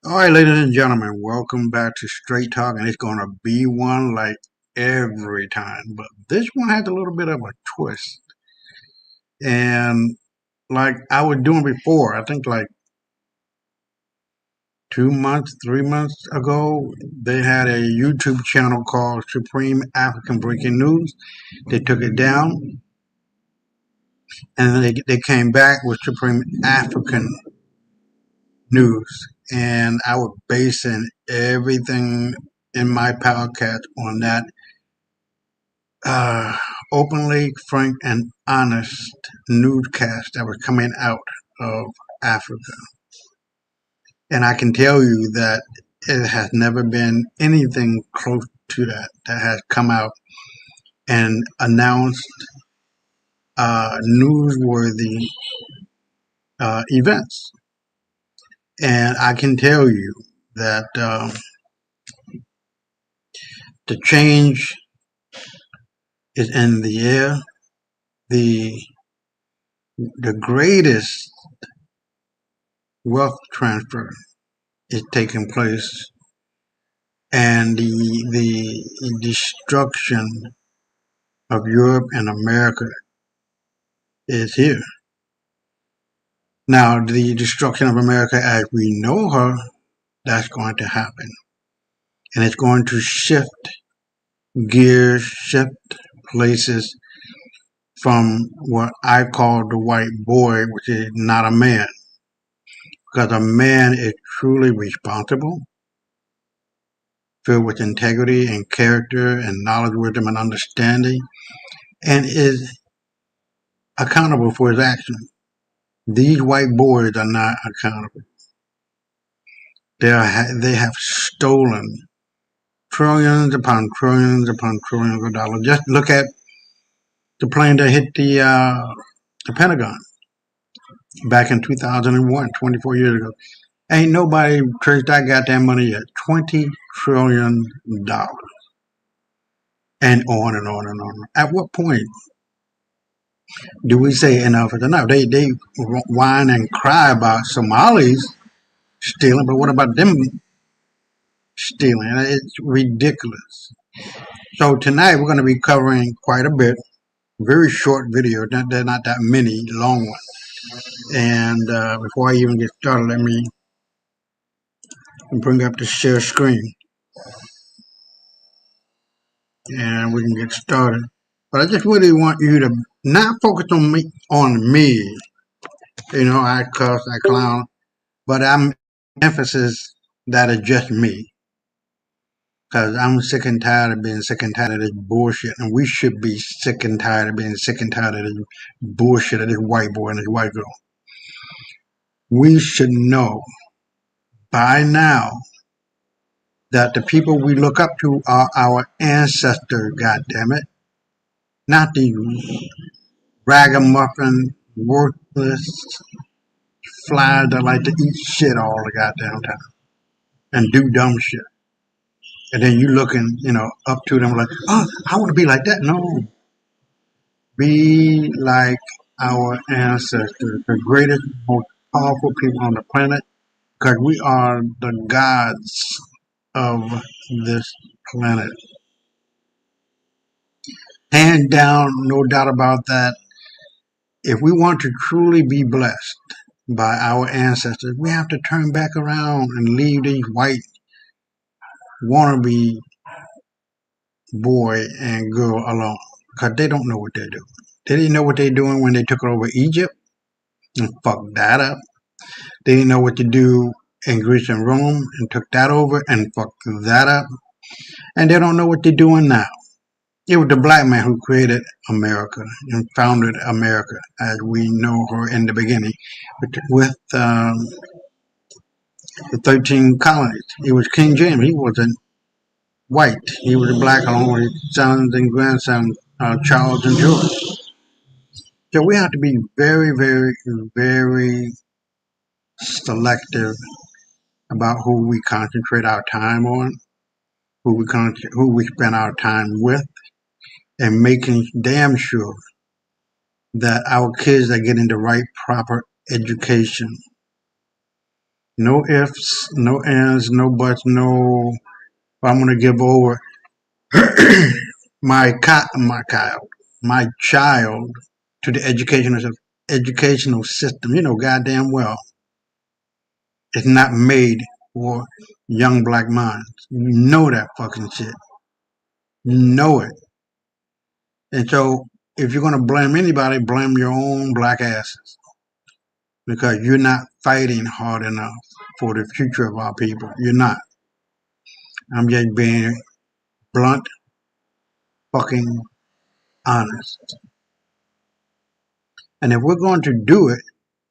All right, ladies and gentlemen, welcome back to Straight Talk, and it's going to be one like every time, but this one has a little bit of a twist. And like I was doing before, I think like 2 months, 3 months ago, they had a YouTube channel called Supreme African Breaking News. They took it down, and then they came back with Supreme African News, and I was basing everything in my podcast on that uh, openly, frank, and honest newscast that was coming out of Africa. And I can tell you that it has never been anything close to that has come out and announced newsworthy events. And I can tell you that the change is in the air. The the greatest wealth transfer is taking place, and the destruction of Europe and America is here. Now, the destruction of America as we know her, that's going to happen. And it's going to shift gears, shift places from what I call the white boy, which is not a man. Because a man is truly responsible, filled with integrity and character and knowledge, wisdom, and understanding, and is accountable for his actions. These white boys are not accountable. They have stolen trillions upon trillions upon trillions of dollars. Just look at the plane that hit the Pentagon back in 2001, 24 years ago. Ain't nobody traced that goddamn money yet. $20 trillion. And on and on and on. At what point do we say enough is enough? They whine and cry about Somalis stealing, but what about them stealing? It's ridiculous. So tonight we're going to be covering quite a bit. Very short video. They're not that many, long ones. And before I even get started, let me bring up the share screen, and we can get started. But I just really want you to not focus on me. You know, I cuss, I clown, but I'm emphasis that is just me. Because I'm sick and tired of being sick and tired of this bullshit. And we should be sick and tired of being sick and tired of this bullshit of this white boy and this white girl. We should know by now that the people we look up to are our ancestors, goddammit. Not these ragamuffin, worthless flies that like to eat shit all the goddamn time and do dumb shit. And then you looking, up to them like, oh, I want to be like that. No. Be like our ancestors, the greatest, most powerful people on the planet, because we are the gods of this planet. Hands down, no doubt about that. If we want to truly be blessed by our ancestors, we have to turn back around and leave these white wannabe boy and girl alone, because they don't know what they're doing. They didn't know what they're doing when they took over Egypt and fucked that up. They didn't know what to do in Greece and Rome and took that over and fucked that up. And they don't know what they're doing now. It was the black man who created America and founded America as we know her in the beginning with the 13 colonies. It was King James. He wasn't white. He was black along with his sons and grandsons, Charles and George. So we have to be very, very, very selective about who we concentrate our time on, who we spend our time with, and making damn sure that our kids are getting the right proper education. No ifs, no ands, no buts, no. I'm going to give over my child to the educational system. You know, goddamn well, it's not made for young black minds. You know that fucking shit. You know it. And so, if you're gonna blame anybody, blame your own black asses because you're not fighting hard enough for the future of our people. You're not. I'm just being blunt, fucking honest. And if we're going to do it,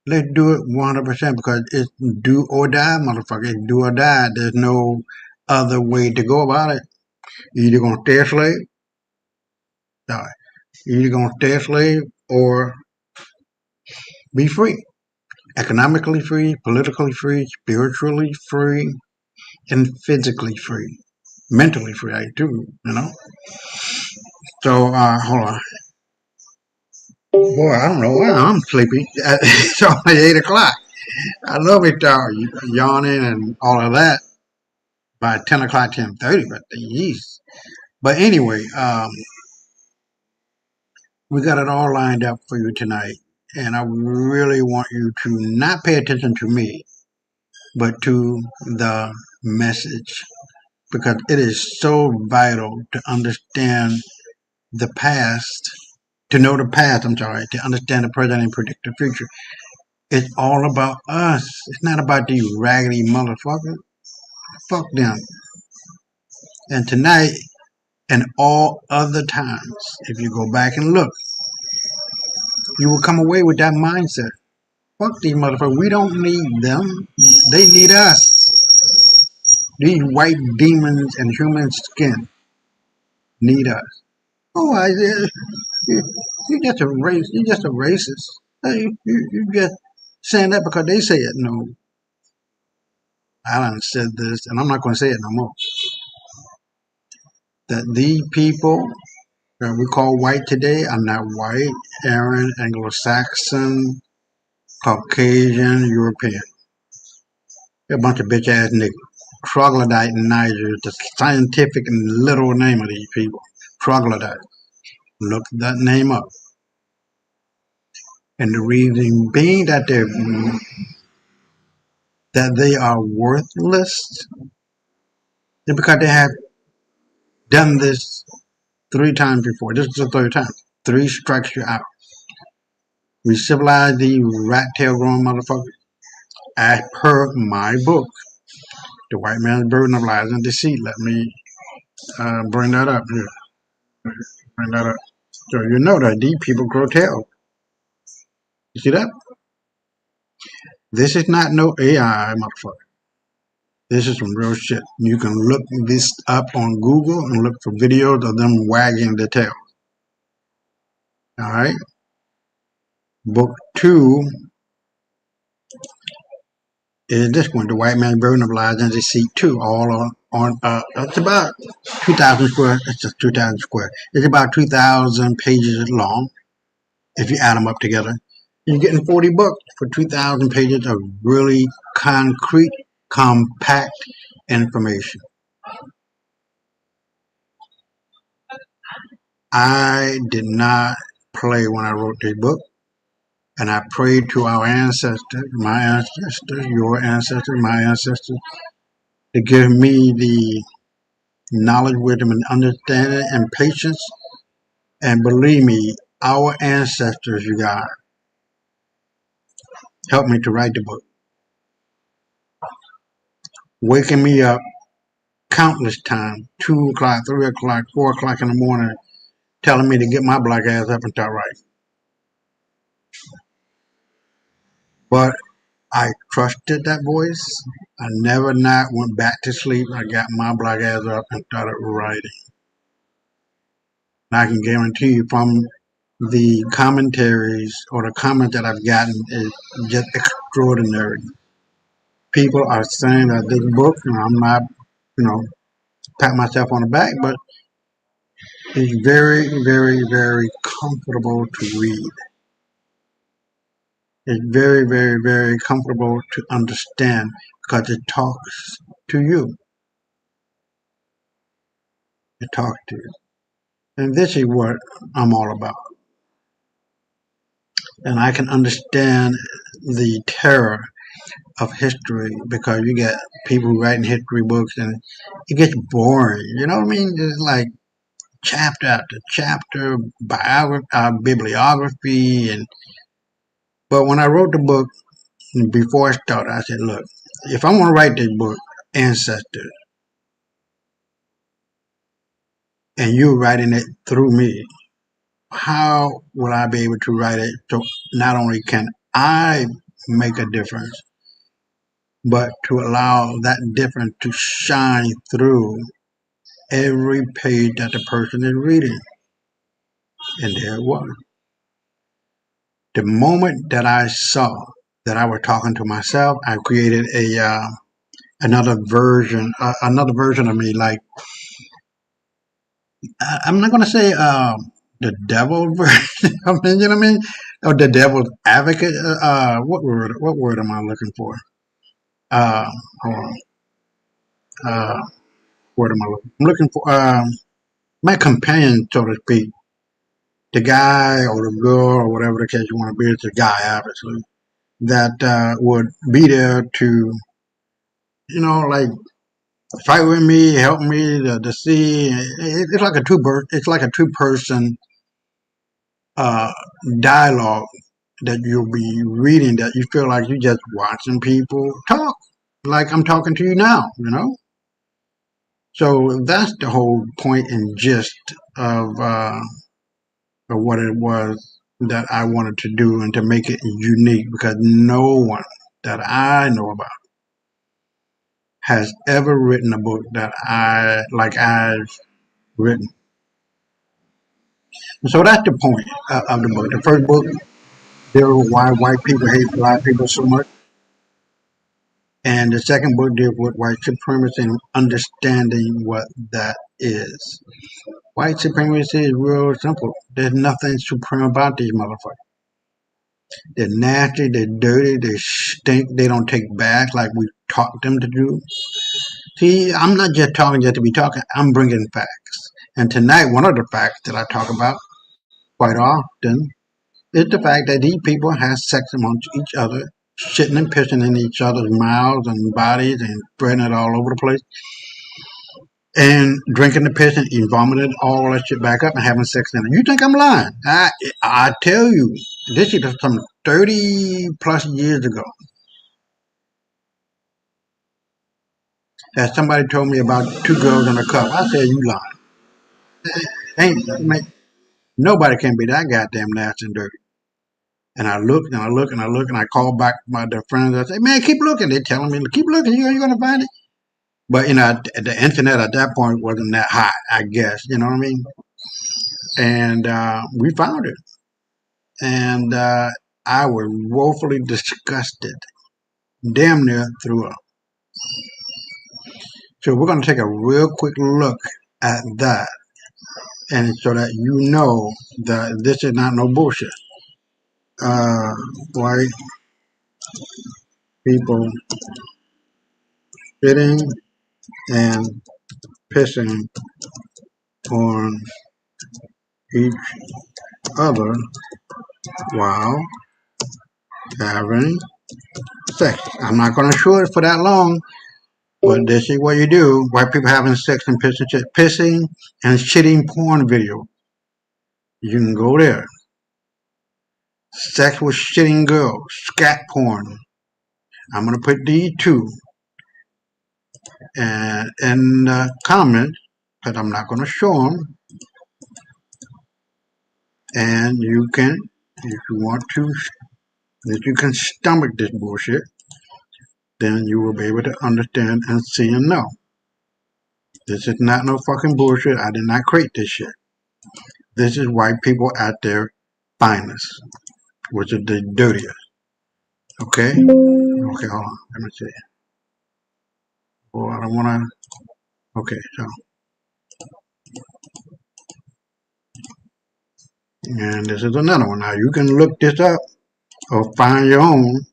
let's do it 100% because it's do or die, motherfucker. It's do or die. There's no other way to go about it. You're either gonna stay a slave, die. You're either gonna stay a slave or be free. Economically free, politically free, spiritually free, and physically free. Mentally free, I too, you know? So, hold on. Boy, I don't know why I'm sleepy. It's only 8 o'clock. I love it, yawning and all of that by 10 o'clock, 10:30, but geez. But anyway, we got it all lined up for you tonight. And I really want you to not pay attention to me, but to the message. Because it is so vital to understand the past, to know the past, I'm sorry, to understand the present and predict the future. It's all about us. It's not about these raggedy motherfuckers. Fuck them. And tonight and all other times, if you go back and look, you will come away with that mindset. Fuck these motherfuckers. We don't need them. They need us. These white demons and human skin need us. Oh, you're just a race. You're just a racist. You just saying that because they say it. No, I done said this, and I'm not going to say it no more. That these people that we call white today are not white, Aryan, Anglo-Saxon, Caucasian, European. They're a bunch of bitch ass niggas. Troglodyte Niger is the scientific and literal name of these people. Troglodyte. Look that name up. And the reason being that they are worthless is because they have done this 3 times before. This is the 3rd time. 3 strikes you out. We civilize these rat tail growing motherfuckers. As per my book, The White Man's Burden of Lies and Deceit. Let me bring that up here. Bring that up. So you know that these people grow tail. You see that? This is not no AI, motherfucker. This is some real shit. You can look this up on Google and look for videos of them wagging the tail. All right. Book 2 is this one, The White Man's Burden of Lies and Deceit 2, all on it's about 2,000 square. It's just 2,000 square. It's about 2,000 pages long if you add them up together. You're getting 40 books for 2,000 pages of really concrete, compact information. I did not play when I wrote this book, and I prayed to our ancestors, my ancestors, your ancestors, my ancestors, to give me the knowledge, wisdom, and understanding and patience. And believe me, our ancestors, you guys, helped me to write the book, waking me up countless times, 2 o'clock, 3 o'clock, 4 o'clock in the morning, telling me to get my black ass up and start writing. But I trusted that voice. I never not went back to sleep. I got my black ass up and started writing. And I can guarantee you from the commentaries or the comments that I've gotten is just extraordinary. People are saying that this book, and I'm not, pat myself on the back, but it's very, very, very comfortable to read. It's very, very, very comfortable to understand because it talks to you. It talks to you. And this is what I'm all about. And I can understand the terror of history because you get people who write in history books and it gets boring. You know what I mean? It's like chapter after chapter, bibliography, and but when I wrote the book before I started, I said, look, if I want to write this book, Ancestors, and you're writing it through me, how will I be able to write it so not only can I make a difference, but to allow that difference to shine through every page that the person is reading? And there it was. The moment that I saw that I was talking to myself, I created another version of me. Like I'm not gonna say the devil version. I mean, you know what I mean? Or the devil's advocate. What word am I looking for? Hold on. Uh, word am I looking? I'm looking for my companion, so to speak. The guy or the girl or whatever the case you want to be. It's a guy, obviously, that would be there to, like fight with me, help me to see. It's like a two-person uh, dialogue that you'll be reading that you feel like you're just watching people talk, like I'm talking to you now. So that's the whole point and gist of what it was that I wanted to do and to make it unique because no one that I know about has ever written a book that I've written. And so that's the point of the book. The first book deals with why white people hate black people so much. And the second book deals with white supremacy and understanding what that is. White supremacy is real simple. There's nothing supreme about these motherfuckers. They're nasty, they're dirty, they stink, they don't take baths like we taught them to do. See, I'm not just talking just to be talking, I'm bringing facts. And tonight, one of the facts that I talk about quite often is the fact that these people have sex amongst each other, shitting and pissing in each other's mouths and bodies and spreading it all over the place, and drinking the piss and eating, vomiting all that shit back up and having sex in it. You think I'm lying? I tell you, this is some 30 plus years ago that somebody told me about two girls in a cup. I said, you lying. Ain't man, nobody can be that goddamn nasty and dirty. And I look and I look and I look and I call back my their friends. I say, man, keep looking. They're telling me, keep looking. You're going to find it. But, the internet at that point wasn't that hot, I guess. You know what I mean? And we found it. And I was woefully disgusted. Damn near threw up. So we're going to take a real quick look at that. And so that you know that this is not no bullshit. White people spitting and pissing on each other while having sex. I'm not going to show it for that long, but this is what you do. White people having sex and pissing and shitting porn video. You can go there. Sex with shitting girls, scat porn. I'm going to put these two in the comments because I'm not going to show them. And you can, if you want to, if you can stomach this bullshit, then you will be able to understand and see and know. This is not no fucking bullshit. I did not create this shit. This is white people at their finest, which is the dirtiest. Okay? Okay, hold on. Let me see. Well, I don't want to. Okay, so. And this is another one. Now, you can look this up or find your own.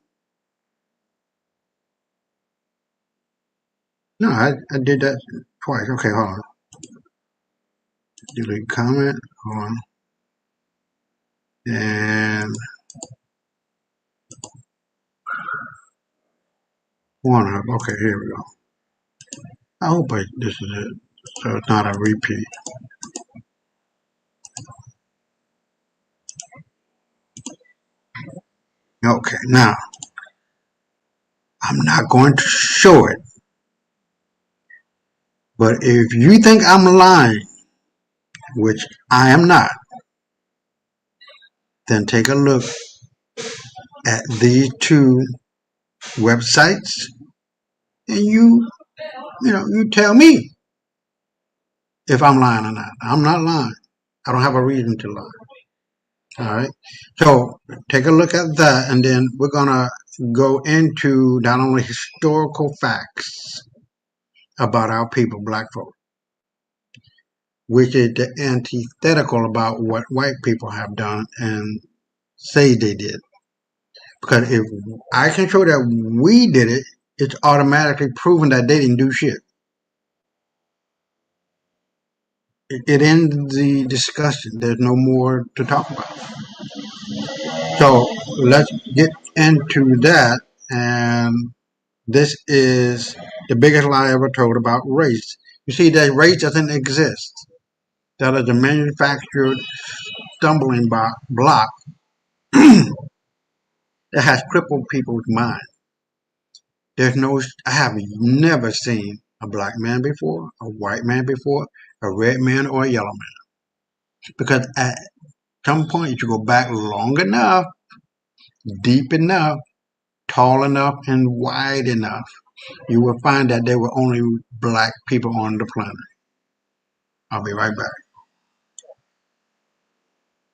No, I did that twice. Okay, hold on. Delete comment. Hold on. And one up. Okay, here we go. I hope this is it. So it's not a repeat. Okay, now I'm not going to show it. But if you think I'm lying, which I am not, then take a look at these two websites and you tell me if I'm lying or not. I'm not lying. I don't have a reason to lie. All right. So take a look at that, and then we're gonna go into not only historical facts about our people, black folk, which is the antithetical about what white people have done and say they did. Because if I can show that we did it, it's automatically proven that they didn't do shit. It ends the discussion. There's no more to talk about. So let's get into that. And this is the biggest lie ever told about race. You see that race doesn't exist. That is a manufactured stumbling block that has crippled people's mind. I have never seen a black man before, a white man before, a red man, or a yellow man. Because at some point, you go back long enough, deep enough, tall enough, and wide enough, you will find that there were only black people on the planet. I'll be right back.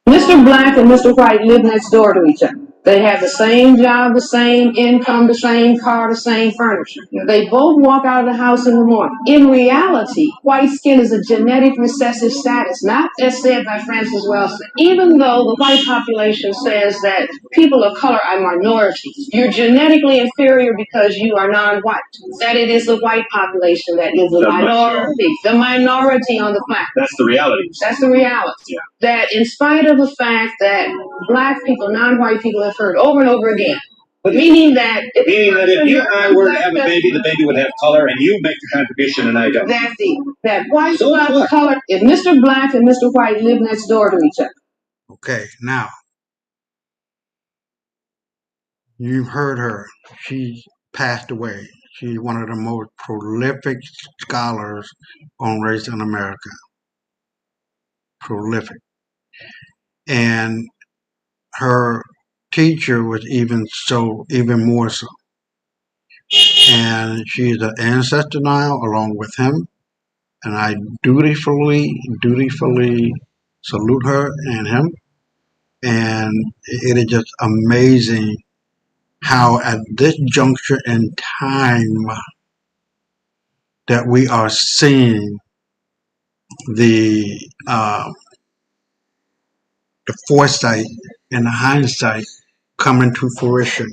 Mr. Black and Mr. White live next door to each other. They have the same job, the same income, the same car, the same furniture. They both walk out of the house in the morning. In reality, white skin is a genetic recessive status, not as said by Francis Wellston. Even though the white population says that people of color are minorities, you're genetically inferior because you are non-white. That it is the white population that is the minority on the planet. That's the reality. That's the reality. Yeah. That in spite of the fact that black people, non-white people have heard over and over again, meaning that if you and I were to have a baby, the baby would have color, and you make the contribution and I don't. That's it. That white plus color. If Mr. Black and Mr. White live next door to each other. Okay, now you've heard her. She passed away. She's one of the most prolific scholars on race in America. Prolific. And her teacher was even more so. And she's an ancestor now along with him. And I dutifully salute her and him. And it is just amazing how at this juncture in time that we are seeing the foresight and the hindsight coming to fruition.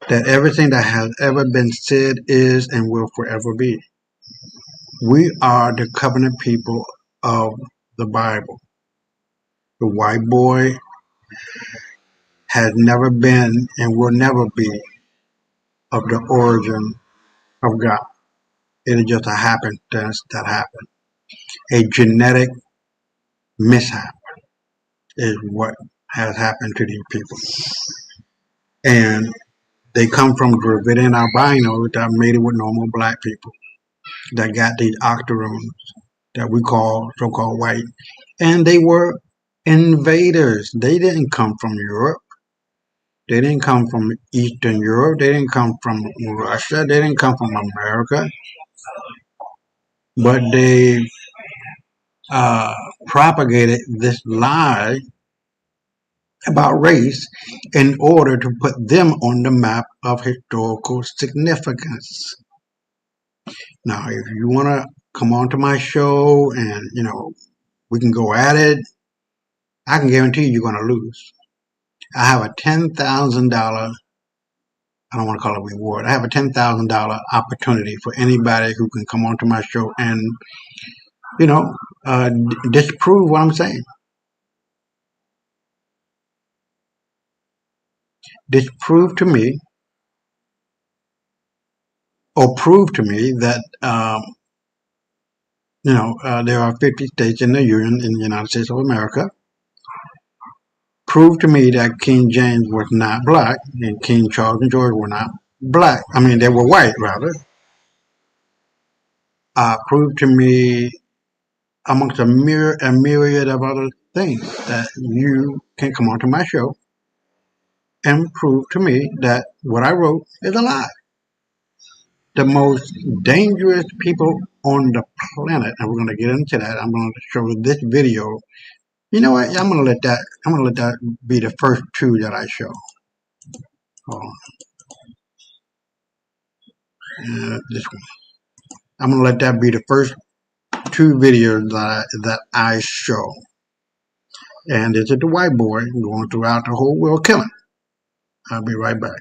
That everything that has ever been said is and will forever be. We are the covenant people of the Bible. The white boy has never been and will never be of the origin of God. It is just a happenstance that happened. A genetic mishap is what has happened to these people. And they come from Dravidian albinos that mated with normal black people that got these octoroons that we call so-called white. And they were invaders. They didn't come from Europe. They didn't come from Eastern Europe. They didn't come from Russia. They didn't come from America. But they propagated this lie about race in order to put them on the map of historical significance. Now, if you want to come on to my show and, we can go at it, I can guarantee you're going to lose. I have a $10,000. I don't want to call it reward. I have a $10,000 opportunity for anybody who can come onto my show and, you know, disprove what I'm saying. Disprove to me, or prove to me that, there are 50 states in the Union in the United States of America. Prove to me that King James was not black and King Charles and George were not black. I mean, they were white, rather. Prove to me, amongst a myriad of other things, that you can come onto my show and prove to me that what I wrote is a lie. The most dangerous people on the planet, and we're going to get into that. I'm going to show this video. You know what? I'm going to let that be the first two that I show. Hold on. This one. I'm going to let that be the first two videos that I show. And this is the white boy going throughout the whole world killing. I'll be right back.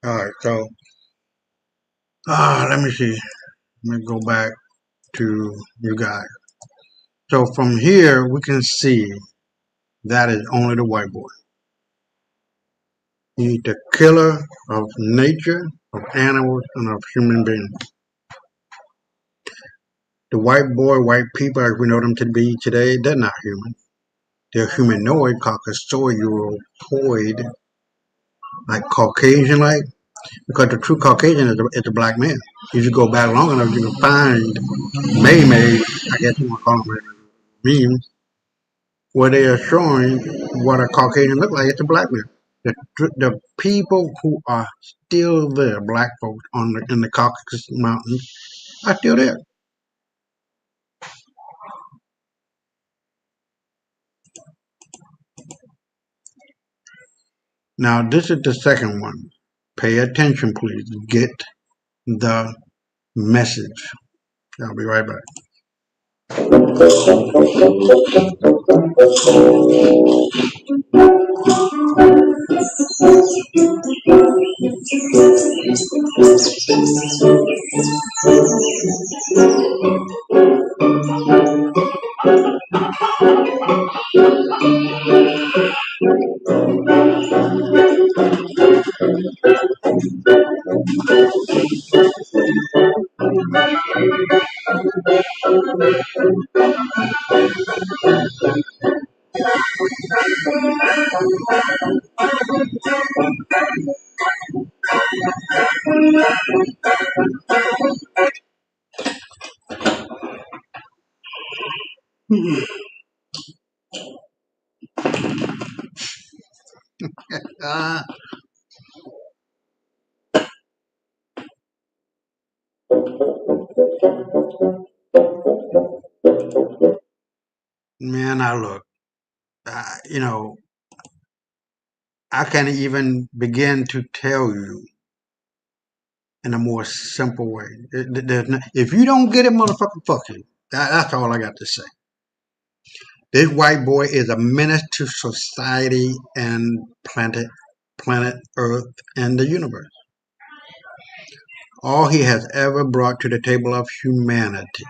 All right, so let me see. Let me go back to you guys. So from here, we can see that is only the white boy. He's the killer of nature, of animals, and of human beings. The white boy, white people, as we know them to be today, they're not human. They're humanoid, caucasoid, like Caucasian-like, because the true Caucasian is a black man. If you go back long enough, you can find May, I guess you want to call them memes, where they are showing what a Caucasian look like. It's a black man. The people who are still there, black folks in the Caucasus Mountains, are still there. Now, this is the second one. Pay attention, please. Get the message. I'll be right back. Uh, man, I look. You know, I can't even begin to tell you in a more simple way. If you don't get it, motherfucker, fuck you. That's all I got to say. This white boy is a menace to society and planet Earth and the universe. All he has ever brought to the table of humanity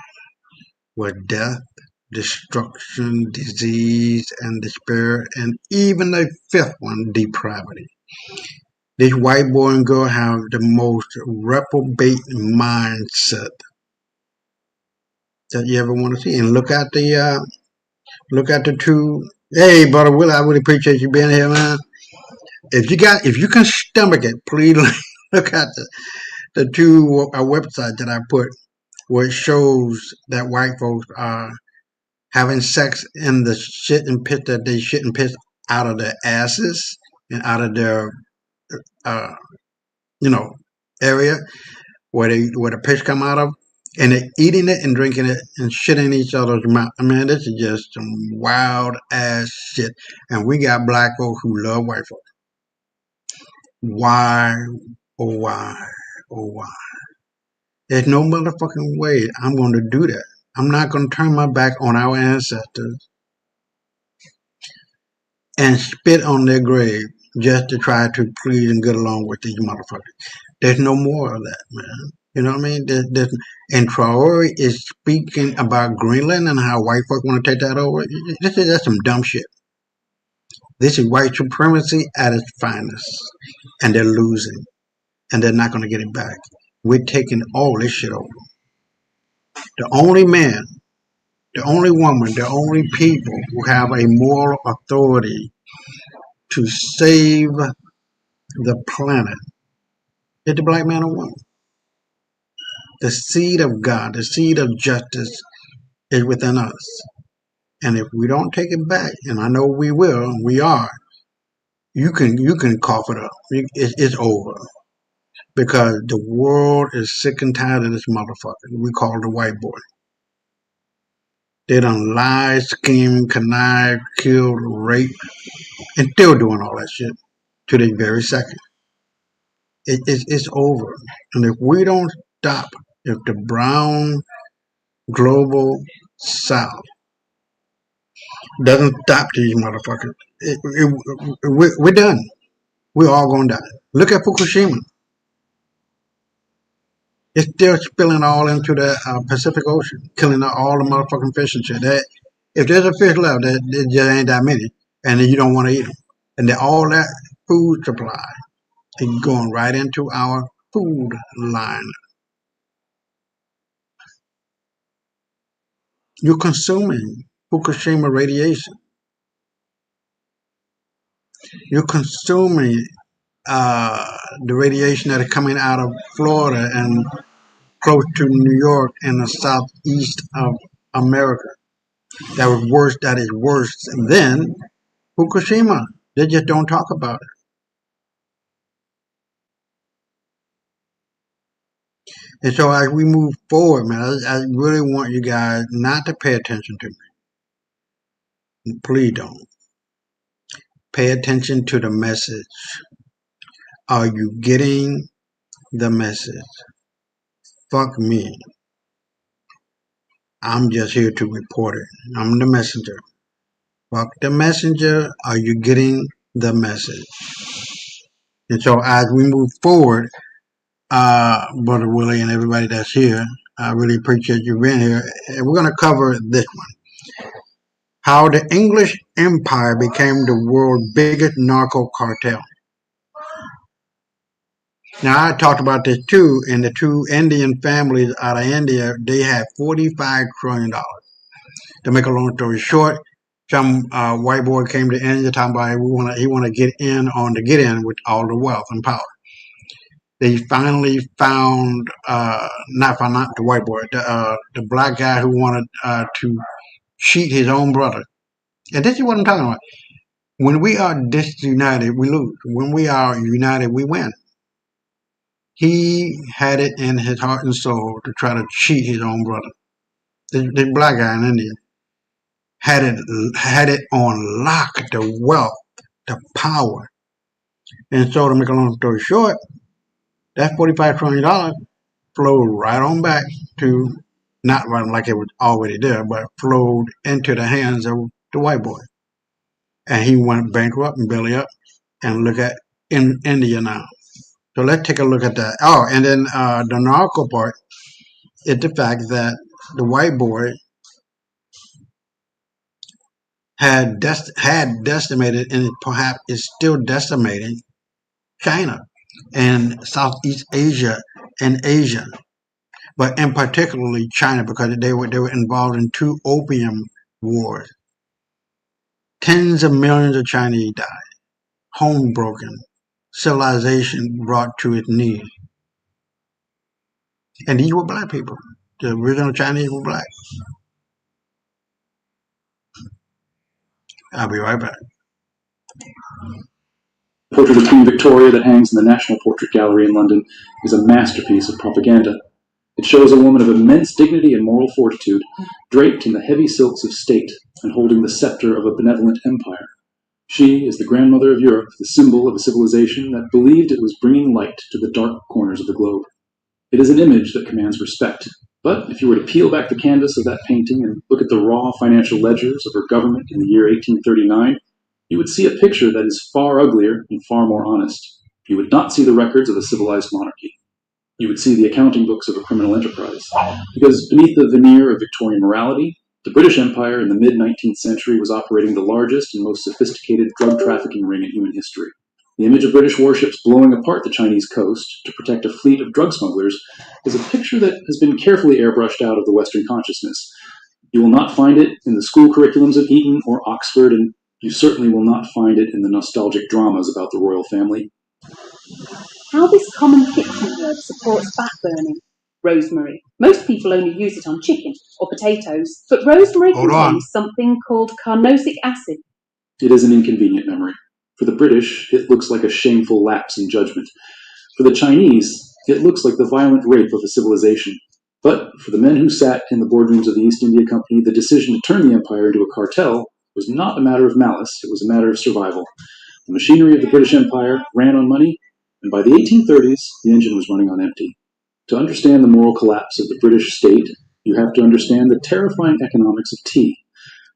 was death, destruction, disease, and despair, and even the fifth one, depravity. This white boy and girl have the most reprobate mindset that you ever want to see. And look at the two. Hey, brother Will, I really appreciate you being here, man. If you can stomach it, please look at the two websites that I put, where it shows that white folks are having sex in the shit and piss that they shit and piss out of their asses and out of their uh, area where the piss come out of, and they're eating it and drinking it and shitting each other's mouth. I mean, this is just some wild ass shit. And we got black folks who love white folks. Why? Oh why? Oh why? There's no motherfucking way I'm going to do that. I'm not going to turn my back on our ancestors and spit on their grave just to try to please and get along with these motherfuckers. There's no more of that, man. You know what I mean? And Traore is speaking about Greenland and how white folk want to take that over. That's some dumb shit. This is white supremacy at its finest. And they're losing. And they're not going to get it back. We're taking all this shit over. The only man, the only woman, the only people who have a moral authority to save the planet is the black man or woman. The seed of God, the seed of justice is within us. And if we don't take it back, and I know we will, and we are, you can cough it up. It's over. Because the world is sick and tired of this motherfucker we call the white boy. They done lied, schemed, connived, killed, raped, and still doing all that shit to this very second. It's over. And if we don't stop, if the brown global south doesn't stop these motherfuckers, we're done. We're all going to die. Look at Fukushima. It's still spilling all into the Pacific Ocean, killing all the motherfucking fish and shit. If there's a fish left, there just ain't that many, and then you don't want to eat them. And then all that food supply. It's going right into our food line. You're consuming Fukushima radiation. You're consuming the radiation that is coming out of Florida and close to New York and the southeast of America. That is worse than Fukushima. They just don't talk about it. And so as we move forward, man, I really want you guys not to pay attention to me. Please don't. Pay attention to the message. Are you getting the message? Fuck me. I'm just here to report it. I'm the messenger. Fuck the messenger. Are you getting the message? And so as we move forward, Brother Willie and everybody that's here, I really appreciate you being here. And we're going to cover this one. How the English Empire became the world's biggest narco cartel. Now, I talked about this too, and the two Indian families out of India, they had $45 trillion. To make a long story short, some white boy came to India talking about he want to get in with all the wealth and power. They finally found not the white boy, the black guy who wanted to cheat his own brother. And this is what I'm talking about. When we are disunited, we lose. When we are united, we win. He had it in his heart and soul to try to cheat his own brother. The black guy in India had it on lock, the wealth, the power. And so to make a long story short, that $45 trillion flowed right on back to, not right like it was already there, but flowed into the hands of the white boy. And he went bankrupt and belly up. And look at in India now. So let's take a look at that. Oh, and then the narco part is the fact that the white boy had decimated, and perhaps is still decimating, China and Southeast Asia and Asia, but in particularly China, because they were involved in two opium wars. Tens of millions of Chinese died, home broken, civilization brought to its knees. And these were black people. The original Chinese were black. I'll be right back. The portrait of Queen Victoria that hangs in the National Portrait Gallery in London is a masterpiece of propaganda. It shows a woman of immense dignity and moral fortitude, draped in the heavy silks of state and holding the scepter of a benevolent empire. She is the grandmother of Europe, the symbol of a civilization that believed it was bringing light to the dark corners of the globe. It is an image that commands respect. But if you were to peel back the canvas of that painting and look at the raw financial ledgers of her government in the year 1839, you would see a picture that is far uglier and far more honest. You would not see the records of a civilized monarchy. You would see the accounting books of a criminal enterprise. Because beneath the veneer of Victorian morality, the British Empire in the mid-19th century was operating the largest and most sophisticated drug trafficking ring in human history. The image of British warships blowing apart the Chinese coast to protect a fleet of drug smugglers is a picture that has been carefully airbrushed out of the Western consciousness. You will not find it in the school curriculums of Eton or Oxford, and you certainly will not find it in the nostalgic dramas about the royal family. How this common kitchen herb supports fat burning. Rosemary. Most people only use it on chicken or potatoes, but rosemary contains something called carnosic acid. It is an inconvenient memory. For the British, it looks like a shameful lapse in judgment. For the Chinese, it looks like the violent rape of a civilization. But for the men who sat in the boardrooms of the East India Company, the decision to turn the empire into a cartel was not a matter of malice, it was a matter of survival. The machinery of the British Empire ran on money, and by the 1830s, the engine was running on empty. To understand the moral collapse of the British state, you have to understand the terrifying economics of tea.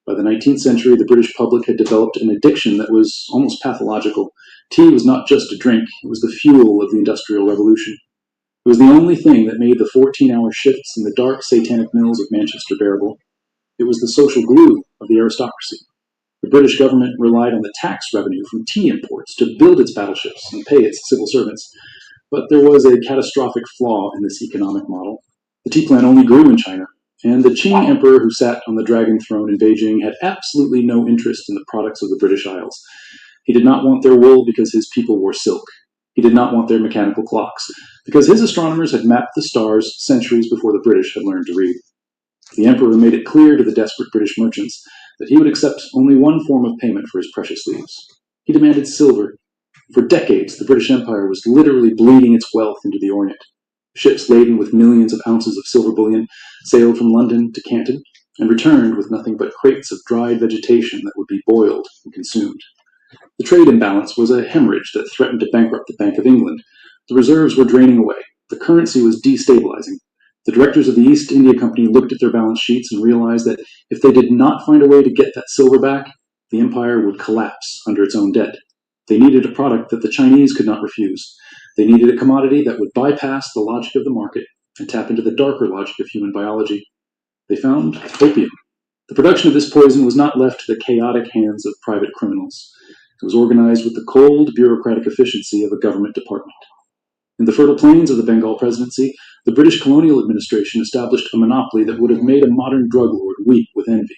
By the 19th century, the British public had developed an addiction that was almost pathological. Tea was not just a drink, it was the fuel of the Industrial Revolution. It was the only thing that made the 14-hour shifts in the dark, satanic mills of Manchester bearable. It was the social glue of the aristocracy. The British government relied on the tax revenue from tea imports to build its battleships and pay its civil servants. But there was a catastrophic flaw in this economic model. The tea plant only grew in China, and the Qing emperor who sat on the dragon throne in Beijing had absolutely no interest in the products of the British Isles. He did not want their wool because his people wore silk. He did not want their mechanical clocks because his astronomers had mapped the stars centuries before the British had learned to read. The emperor made it clear to the desperate British merchants that he would accept only one form of payment for his precious leaves. He demanded silver. For decades, the British Empire was literally bleeding its wealth into the Orient. Ships laden with millions of ounces of silver bullion sailed from London to Canton and returned with nothing but crates of dried vegetation that would be boiled and consumed. The trade imbalance was a hemorrhage that threatened to bankrupt the Bank of England. The reserves were draining away. The currency was destabilizing. The directors of the East India Company looked at their balance sheets and realized that if they did not find a way to get that silver back, the empire would collapse under its own debt. They needed a product that the Chinese could not refuse. They needed a commodity that would bypass the logic of the market and tap into the darker logic of human biology. They found opium. The production of this poison was not left to the chaotic hands of private criminals. It was organized with the cold, bureaucratic efficiency of a government department. In the fertile plains of the Bengal Presidency, the British colonial administration established a monopoly that would have made a modern drug lord weep with envy.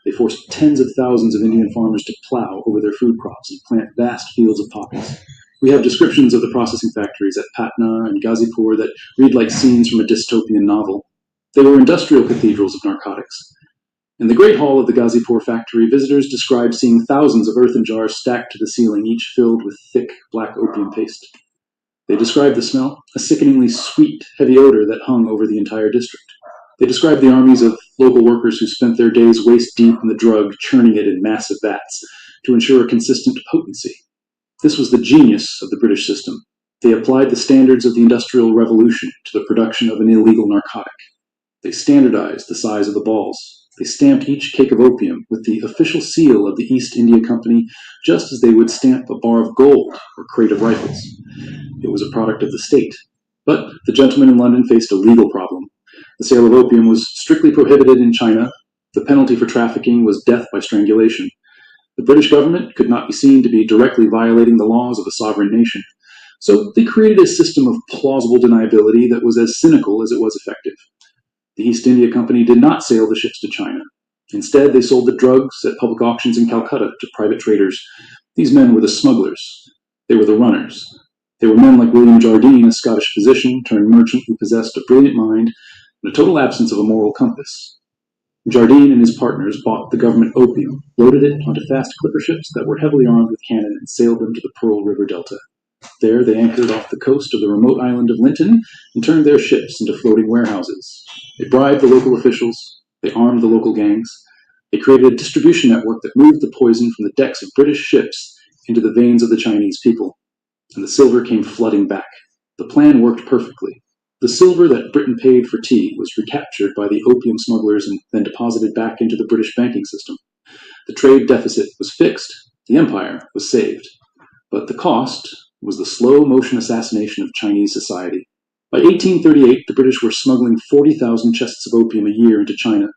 They forced tens of thousands of Indian farmers to plow over their food crops and plant vast fields of poppies. We have descriptions of the processing factories at Patna and Ghazipur that read like scenes from a dystopian novel. They were industrial cathedrals of narcotics. In the Great Hall of the Ghazipur factory, visitors described seeing thousands of earthen jars stacked to the ceiling, each filled with thick, black opium paste. They described the smell, a sickeningly sweet, heavy odor that hung over the entire district. They described the armies of local workers who spent their days waist-deep in the drug, churning it in massive vats to ensure a consistent potency. This was the genius of the British system. They applied the standards of the Industrial Revolution to the production of an illegal narcotic. They standardized the size of the balls. They stamped each cake of opium with the official seal of the East India Company, just as they would stamp a bar of gold or crate of rifles. It was a product of the state. But the gentlemen in London faced a legal problem. The sale of opium was strictly prohibited in China. The penalty for trafficking was death by strangulation. The British government could not be seen to be directly violating the laws of a sovereign nation. So they created a system of plausible deniability that was as cynical as it was effective. The East India Company did not sail the ships to China. Instead, they sold the drugs at public auctions in Calcutta to private traders. These men were the smugglers. They were the runners. They were men like William Jardine, a Scottish physician turned merchant who possessed a brilliant mind and a total absence of a moral compass. Jardine and his partners bought the government opium, loaded it onto fast clipper ships that were heavily armed with cannon, and sailed them to the Pearl River Delta. There they anchored off the coast of the remote island of Linton and turned their ships into floating warehouses. They bribed the local officials. They armed the local gangs. They created a distribution network that moved the poison from the decks of British ships into the veins of the Chinese people. And the silver came flooding back. The plan worked perfectly. The silver that Britain paid for tea was recaptured by the opium smugglers and then deposited back into the British banking system. The trade deficit was fixed. The empire was saved. But the cost was the slow-motion assassination of Chinese society. By 1838, the British were smuggling 40,000 chests of opium a year into China.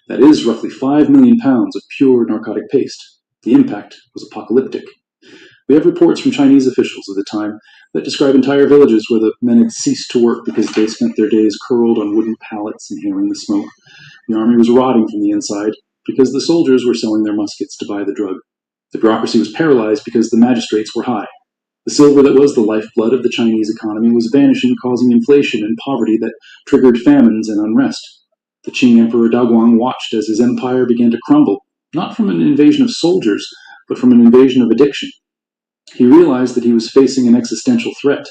That is roughly 5 million pounds of pure narcotic paste. The impact was apocalyptic. We have reports from Chinese officials of the time that describe entire villages where the men had ceased to work because they spent their days curled on wooden pallets inhaling the smoke. The army was rotting from the inside because the soldiers were selling their muskets to buy the drug. The bureaucracy was paralyzed because the magistrates were high. The silver that was the lifeblood of the Chinese economy was vanishing, causing inflation and poverty that triggered famines and unrest. The Qing Emperor Daguang watched as his empire began to crumble, not from an invasion of soldiers, but from an invasion of addiction. He realized that he was facing an existential threat.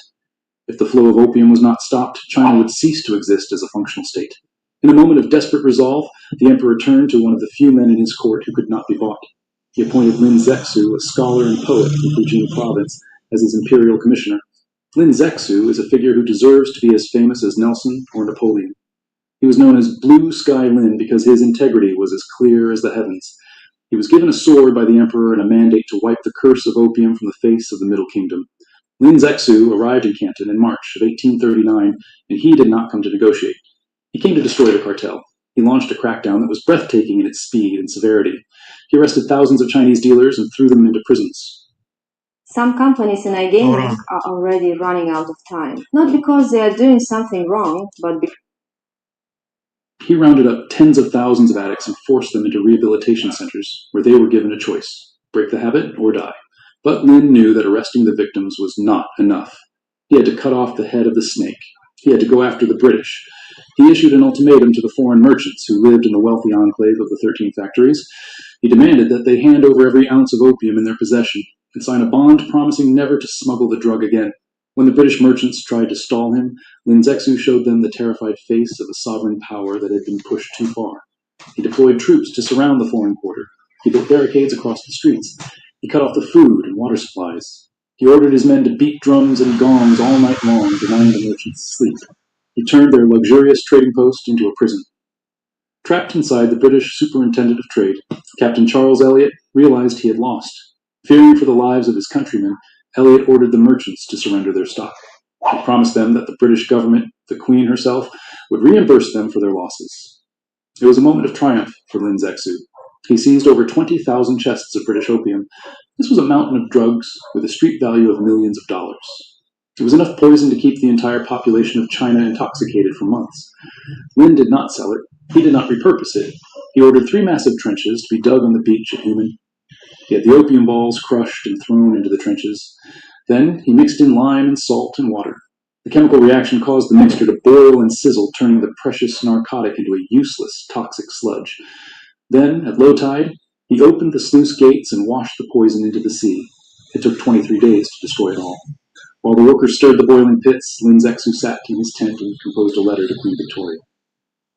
If the flow of opium was not stopped, China would cease to exist as a functional state. In a moment of desperate resolve, the emperor turned to one of the few men in his court who could not be bought. He appointed Lin Zexu, a scholar and poet from Fujian province, as his imperial commissioner. Lin Zexu is a figure who deserves to be as famous as Nelson or Napoleon. He was known as Blue Sky Lin because his integrity was as clear as the heavens. He was given a sword by the emperor and a mandate to wipe the curse of opium from the face of the Middle Kingdom. Lin Zexu arrived in Canton in March of 1839, and he did not come to negotiate. He came to destroy the cartel. He launched a crackdown that was breathtaking in its speed and severity. He arrested thousands of Chinese dealers and threw them into prisons. Some companies in iGaming are already running out of time, not because they are doing something wrong, but because he rounded up tens of thousands of addicts and forced them into rehabilitation centers where they were given a choice: break the habit or die. But Lin knew that arresting the victims was not enough. He had to cut off the head of the snake. He had to go after the British. He issued an ultimatum to the foreign merchants who lived in the wealthy enclave of the 13 factories. He demanded that they hand over every ounce of opium in their possession and sign a bond promising never to smuggle the drug again. When the British merchants tried to stall him, Lin Zexu showed them the terrified face of a sovereign power that had been pushed too far. He deployed troops to surround the foreign quarter. He built barricades across the streets. He cut off the food and water supplies. He ordered his men to beat drums and gongs all night long, denying the merchants sleep. He turned their luxurious trading post into a prison. Trapped inside the British Superintendent of Trade, Captain Charles Elliot realized he had lost. Fearing for the lives of his countrymen, Elliot ordered the merchants to surrender their stock. He promised them that the British government, the Queen herself, would reimburse them for their losses. It was a moment of triumph for Lin Zexu. He seized over 20,000 chests of British opium. This was a mountain of drugs with a street value of millions of dollars. It was enough poison to keep the entire population of China intoxicated for months. Lin did not sell it. He did not repurpose it. He ordered 3 massive trenches to be dug on the beach at Human. He had the opium balls crushed and thrown into the trenches. Then he mixed in lime and salt and water. The chemical reaction caused the mixture to boil and sizzle, turning the precious narcotic into a useless, toxic sludge. Then, at low tide, he opened the sluice gates and washed the poison into the sea. It took 23 days to destroy it all. While the workers stirred the boiling pits, Lin Zexu sat in his tent and composed a letter to Queen Victoria.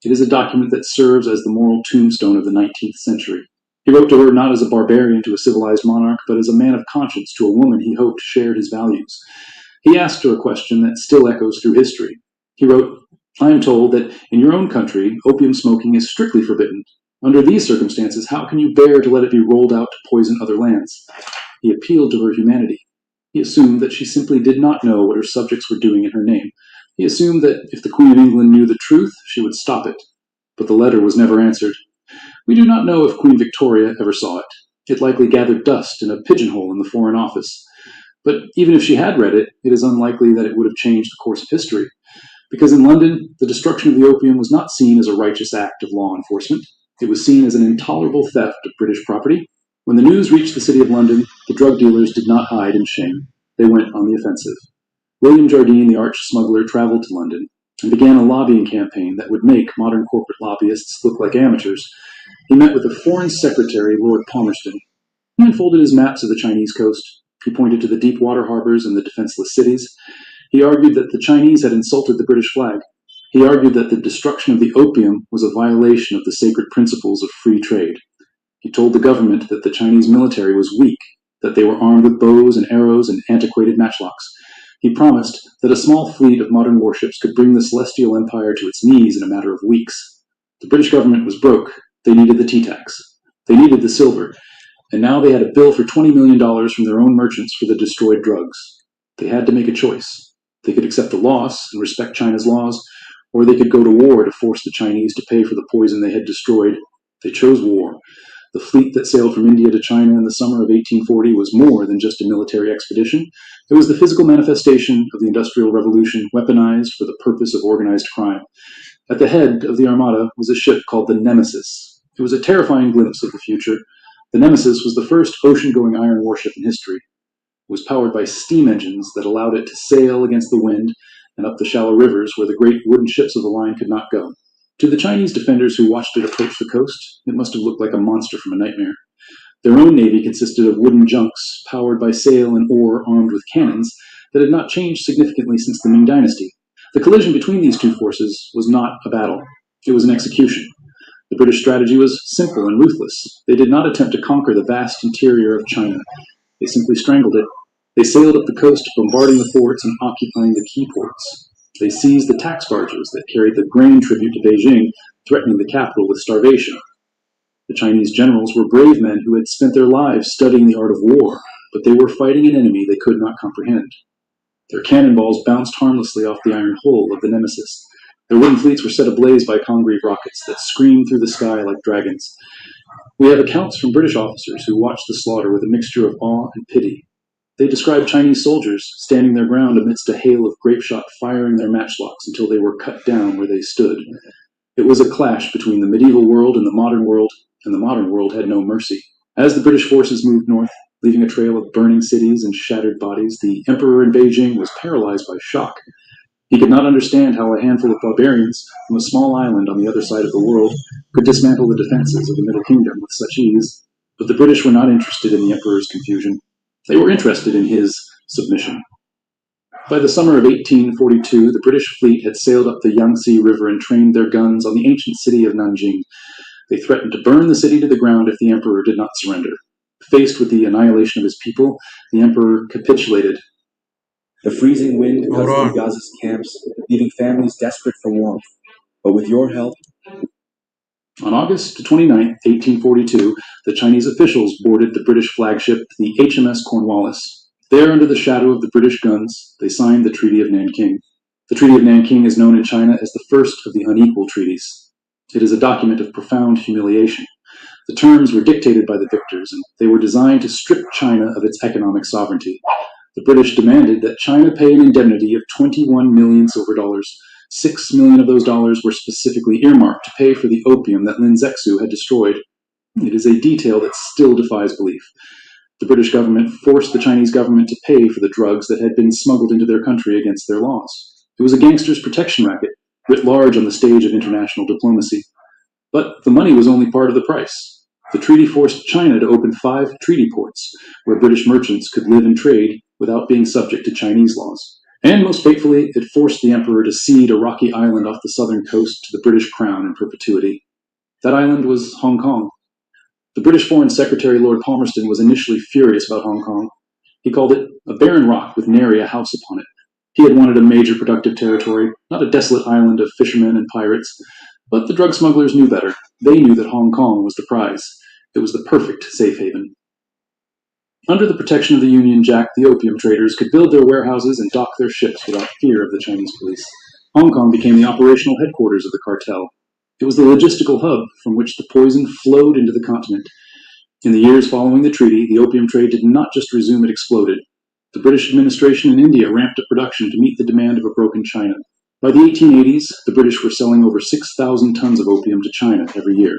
It is a document that serves as the moral tombstone of the 19th century. He wrote to her not as a barbarian to a civilized monarch, but as a man of conscience to a woman he hoped shared his values. He asked her a question that still echoes through history. He wrote, "I am told that in your own country, opium smoking is strictly forbidden. Under these circumstances, how can you bear to let it be rolled out to poison other lands?" He appealed to her humanity. He assumed that she simply did not know what her subjects were doing in her name. He assumed that if the Queen of England knew the truth, she would stop it. But the letter was never answered. We do not know if Queen Victoria ever saw it. It likely gathered dust in a pigeonhole in the Foreign Office. But even if she had read it, it is unlikely that it would have changed the course of history. Because in London, the destruction of the opium was not seen as a righteous act of law enforcement. It was seen as an intolerable theft of British property. When the news reached the city of London, the drug dealers did not hide in shame. They went on the offensive. William Jardine, the arch-smuggler, traveled to London and began a lobbying campaign that would make modern corporate lobbyists look like amateurs. He met with the Foreign Secretary, Lord Palmerston. He unfolded his maps of the Chinese coast. He pointed to the deep water harbors and the defenseless cities. He argued that the Chinese had insulted the British flag. He argued that the destruction of the opium was a violation of the sacred principles of free trade. He told the government that the Chinese military was weak, that they were armed with bows and arrows and antiquated matchlocks. He promised that a small fleet of modern warships could bring the Celestial Empire to its knees in a matter of weeks. The British government was broke. They needed the tea tax. They needed the silver. And now they had a bill for $20 million from their own merchants for the destroyed drugs. They had to make a choice. They could accept the loss and respect China's laws, or they could go to war to force the Chinese to pay for the poison they had destroyed. They chose war. The fleet that sailed from India to China in the summer of 1840 was more than just a military expedition. It was the physical manifestation of the Industrial Revolution, weaponized for the purpose of organized crime. At the head of the armada was a ship called the Nemesis. It was a terrifying glimpse of the future. The Nemesis was the first ocean-going iron warship in history. It was powered by steam engines that allowed it to sail against the wind and up the shallow rivers where the great wooden ships of the line could not go. To the Chinese defenders who watched it approach the coast, it must have looked like a monster from a nightmare. Their own navy consisted of wooden junks powered by sail and oar armed with cannons that had not changed significantly since the Ming Dynasty. The collision between these two forces was not a battle. It was an execution. The British strategy was simple and ruthless. They did not attempt to conquer the vast interior of China. They simply strangled it. They sailed up the coast, bombarding the forts and occupying the key ports. They seized the tax barges that carried the grain tribute to Beijing, threatening the capital with starvation. The Chinese generals were brave men who had spent their lives studying the art of war, but they were fighting an enemy they could not comprehend. Their cannonballs bounced harmlessly off the iron hull of the Nemesis. Their wooden fleets were set ablaze by Congreve rockets that screamed through the sky like dragons. We have accounts from British officers who watched the slaughter with a mixture of awe and pity. They described Chinese soldiers standing their ground amidst a hail of grape shot firing their matchlocks until they were cut down where they stood. It was a clash between the medieval world and the modern world had no mercy. As the British forces moved north, leaving a trail of burning cities and shattered bodies, the emperor in Beijing was paralyzed by shock. He could not understand how a handful of barbarians from a small island on the other side of the world could dismantle the defenses of the Middle Kingdom with such ease. But the British were not interested in the emperor's confusion. They were interested in his submission. By the summer of 1842, the British fleet had sailed up the Yangtze River and trained their guns on the ancient city of Nanjing. They threatened to burn the city to the ground if the emperor did not surrender. Faced with the annihilation of his people, the emperor capitulated. The freezing wind gusts through Gaza's camps, leaving families desperate for warmth. But with your help... On August 29, 1842, the Chinese officials boarded the British flagship, the HMS Cornwallis. There, under the shadow of the British guns, they signed the Treaty of Nanking. The Treaty of Nanking is known in China as the first of the unequal treaties. It is a document of profound humiliation. The terms were dictated by the victors, and they were designed to strip China of its economic sovereignty. The British demanded that China pay an indemnity of 21 million silver dollars. 6 million of those dollars were specifically earmarked to pay for the opium that Lin Zexu had destroyed. It is a detail that still defies belief. The British government forced the Chinese government to pay for the drugs that had been smuggled into their country against their laws. It was a gangster's protection racket, writ large on the stage of international diplomacy. But the money was only part of the price. The treaty forced China to open 5 treaty ports, where British merchants could live and trade without being subject to Chinese laws. And most fatefully, it forced the emperor to cede a rocky island off the southern coast to the British crown in perpetuity. That island was Hong Kong. The British Foreign Secretary Lord Palmerston was initially furious about Hong Kong. He called it a barren rock with nary a house upon it. He had wanted a major productive territory, not a desolate island of fishermen and pirates. But the drug smugglers knew better. They knew that Hong Kong was the prize. It was the perfect safe haven. Under the protection of the Union Jack, the opium traders could build their warehouses and dock their ships without fear of the Chinese police. Hong Kong became the operational headquarters of the cartel. It was the logistical hub from which the poison flowed into the continent. In the years following the treaty, the opium trade did not just resume, it exploded. The British administration in India ramped up production to meet the demand of a broken China. By the 1880s, the British were selling over 6,000 tons of opium to China every year.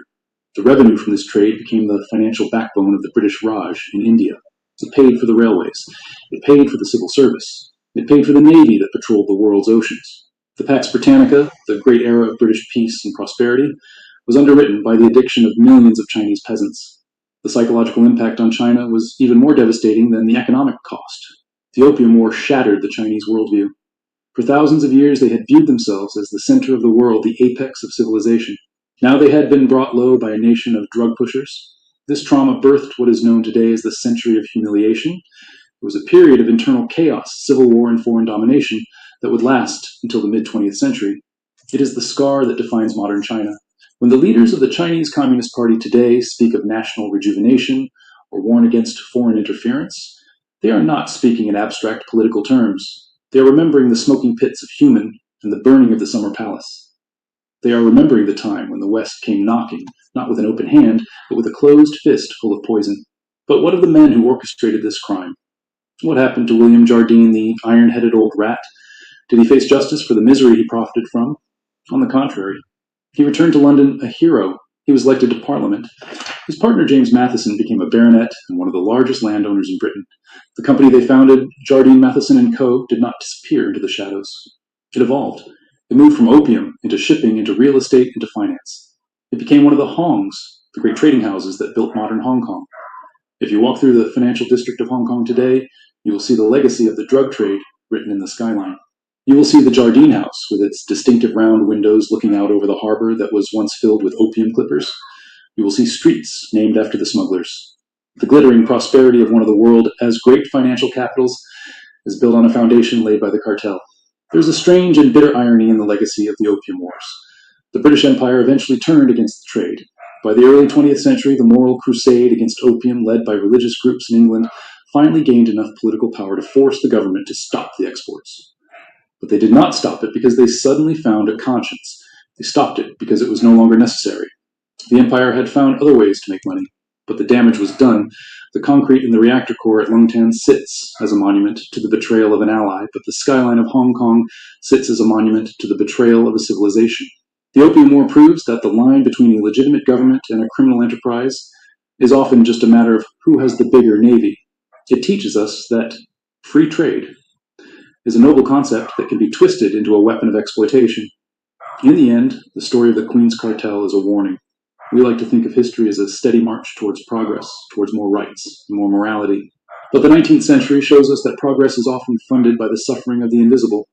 The revenue from this trade became the financial backbone of the British Raj in India. It paid for the railways. It paid for the civil service. It paid for the navy that patrolled the world's oceans. The Pax Britannica, the great era of British peace and prosperity, was underwritten by the addiction of millions of Chinese peasants. The psychological impact on China was even more devastating than the economic cost. The Opium War shattered the Chinese worldview. For thousands of years, they had viewed themselves as the center of the world, the apex of civilization. Now they had been brought low by a nation of drug pushers. This trauma birthed what is known today as the Century of Humiliation. It was a period of internal chaos, civil war, and foreign domination that would last until the mid-20th century. It is the scar that defines modern China. When the leaders of the Chinese Communist Party today speak of national rejuvenation or warn against foreign interference, they are not speaking in abstract political terms. They are remembering the smoking pits of Human and the burning of the Summer Palace. They are remembering the time when the West came knocking, not with an open hand, but with a closed fist full of poison. But what of the men who orchestrated this crime? What happened to William Jardine, the iron-headed old rat? Did he face justice for the misery he profited from? On the contrary. He returned to London a hero. He was elected to Parliament. His partner James Matheson became a baronet and one of the largest landowners in Britain. The company they founded, Jardine Matheson & Co., did not disappear into the shadows. It evolved. It moved from opium into shipping, into real estate, into finance. It became one of the Hongs, the great trading houses that built modern Hong Kong. If you walk through the financial district of Hong Kong today, you will see the legacy of the drug trade written in the skyline. You will see the Jardine House with its distinctive round windows looking out over the harbor that was once filled with opium clippers. You will see streets named after the smugglers. The glittering prosperity of one of the world's as great financial capitals is built on a foundation laid by the cartel. There's a strange and bitter irony in the legacy of the Opium Wars. The British Empire eventually turned against the trade. By the early 20th century, the moral crusade against opium led by religious groups in England finally gained enough political power to force the government to stop the exports. But they did not stop it because they suddenly found a conscience. They stopped it because it was no longer necessary. The empire had found other ways to make money, but the damage was done. The concrete in the reactor core at Lungtan sits as a monument to the betrayal of an ally, but the skyline of Hong Kong sits as a monument to the betrayal of a civilization. The Opium War proves that the line between a legitimate government and a criminal enterprise is often just a matter of who has the bigger navy. It teaches us that free trade is a noble concept that can be twisted into a weapon of exploitation. In the end, the story of the Queen's Cartel is a warning. We like to think of history as a steady march towards progress, towards more rights, more morality. But the 19th century shows us that progress is often funded by the suffering of the invisible.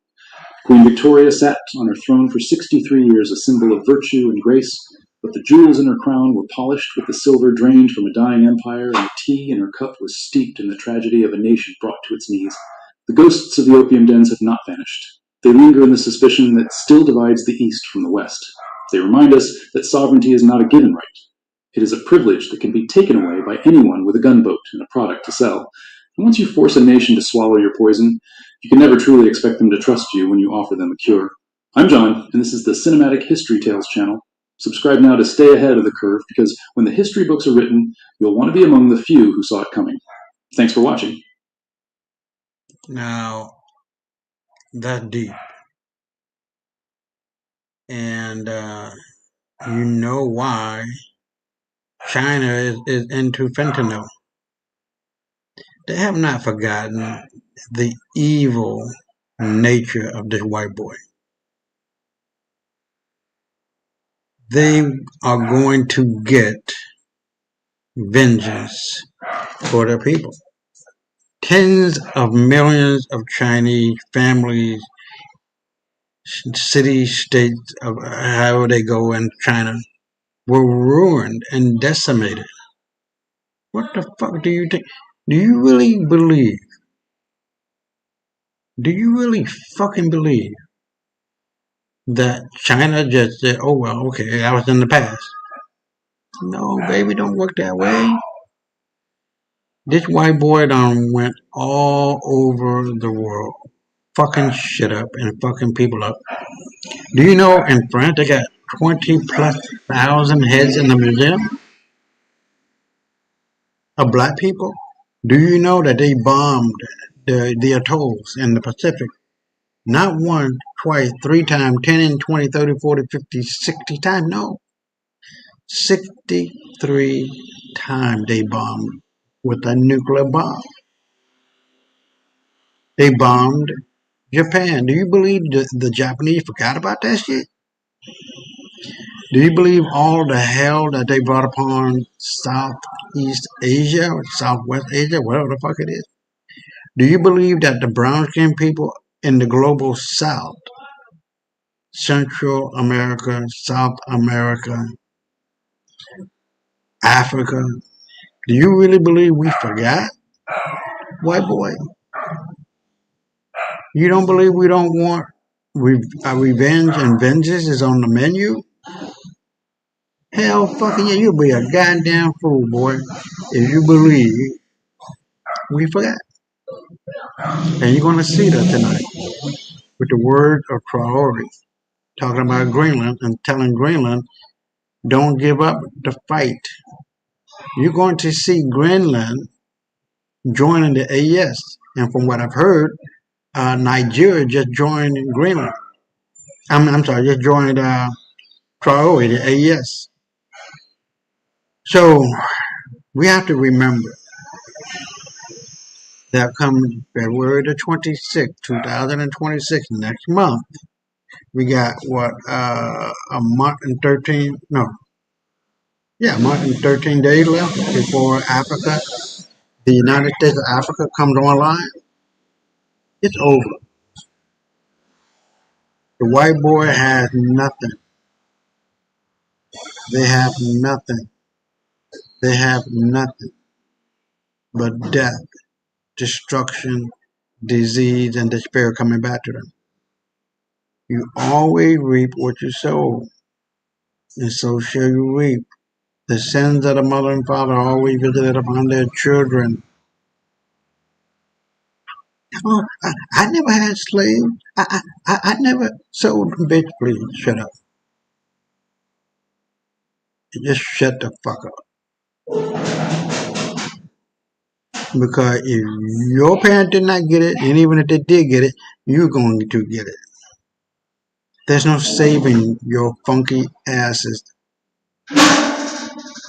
Queen Victoria sat on her throne for 63 years, a symbol of virtue and grace, but the jewels in her crown were polished with the silver drained from a dying empire, and the tea in her cup was steeped in the tragedy of a nation brought to its knees. The ghosts of the opium dens have not vanished. They linger in the suspicion that still divides the East from the West. They remind us that sovereignty is not a given right. It is a privilege that can be taken away by anyone with a gunboat and a product to sell. And once you force a nation to swallow your poison, you can never truly expect them to trust you when you offer them a cure. I'm John, and this is the Cinematic History Tales channel. Subscribe now to stay ahead of the curve, because when the history books are written, you'll want to be among the few who saw it coming. Thanks for watching. Now, that's deep. And you know why China is into fentanyl. They have not forgotten the evil nature of this white boy. They are going to get vengeance for their people. Tens of millions of Chinese families, cities, states, however they go in China, were ruined and decimated. What the fuck do you think? Do you really believe? Do you really fucking believe that China just said, oh, well, okay, that was in the past? No, baby, don't work that way. This white boy done went all over the world, fucking shit up and fucking people up. Do you know in France they got 20,000+ heads in the museum of black people? Do you know that they bombed the atolls in the Pacific? Not one, twice, 3 times, 10, 20, 30, 40, 50, 60 times. No. 63 times they bombed with a nuclear bomb. They bombed Japan. Do you believe the Japanese forgot about that shit? Do you believe all the hell that they brought upon Southeast Asia or Southwest Asia, whatever the fuck it is? Do you believe that the brown-skinned people in the global South, Central America, South America, Africa, do you really believe we forgot? White boy. You don't believe we don't want revenge and vengeance is on the menu? Hell fucking yeah, you'll be a goddamn fool, boy, if you believe we forgot. And you're going to see that tonight with the word of priority, talking about Greenland and telling Greenland, don't give up the fight. You're going to see Greenland joining the AES. And from what I've heard, Nigeria just joined Greenland. I'm sorry, just joined priority, the AES. So we have to remember that come February the 26th, 2026, next month, we got a month and 13, no, yeah, a month and 13 days left before Africa, the United States of Africa comes online. It's over. The white boy has nothing. They have nothing. They have nothing but death, destruction, disease, and despair coming back to them. You always reap what you sow, and so shall you reap. The sins of the mother and father are always visited upon their children. Oh, I never had slaves. I never sold them. Bitch, please, shut up. Just shut the fuck up. Because if your parents did not get it, and even if they did get it, you're going to get it. There's no saving your funky asses.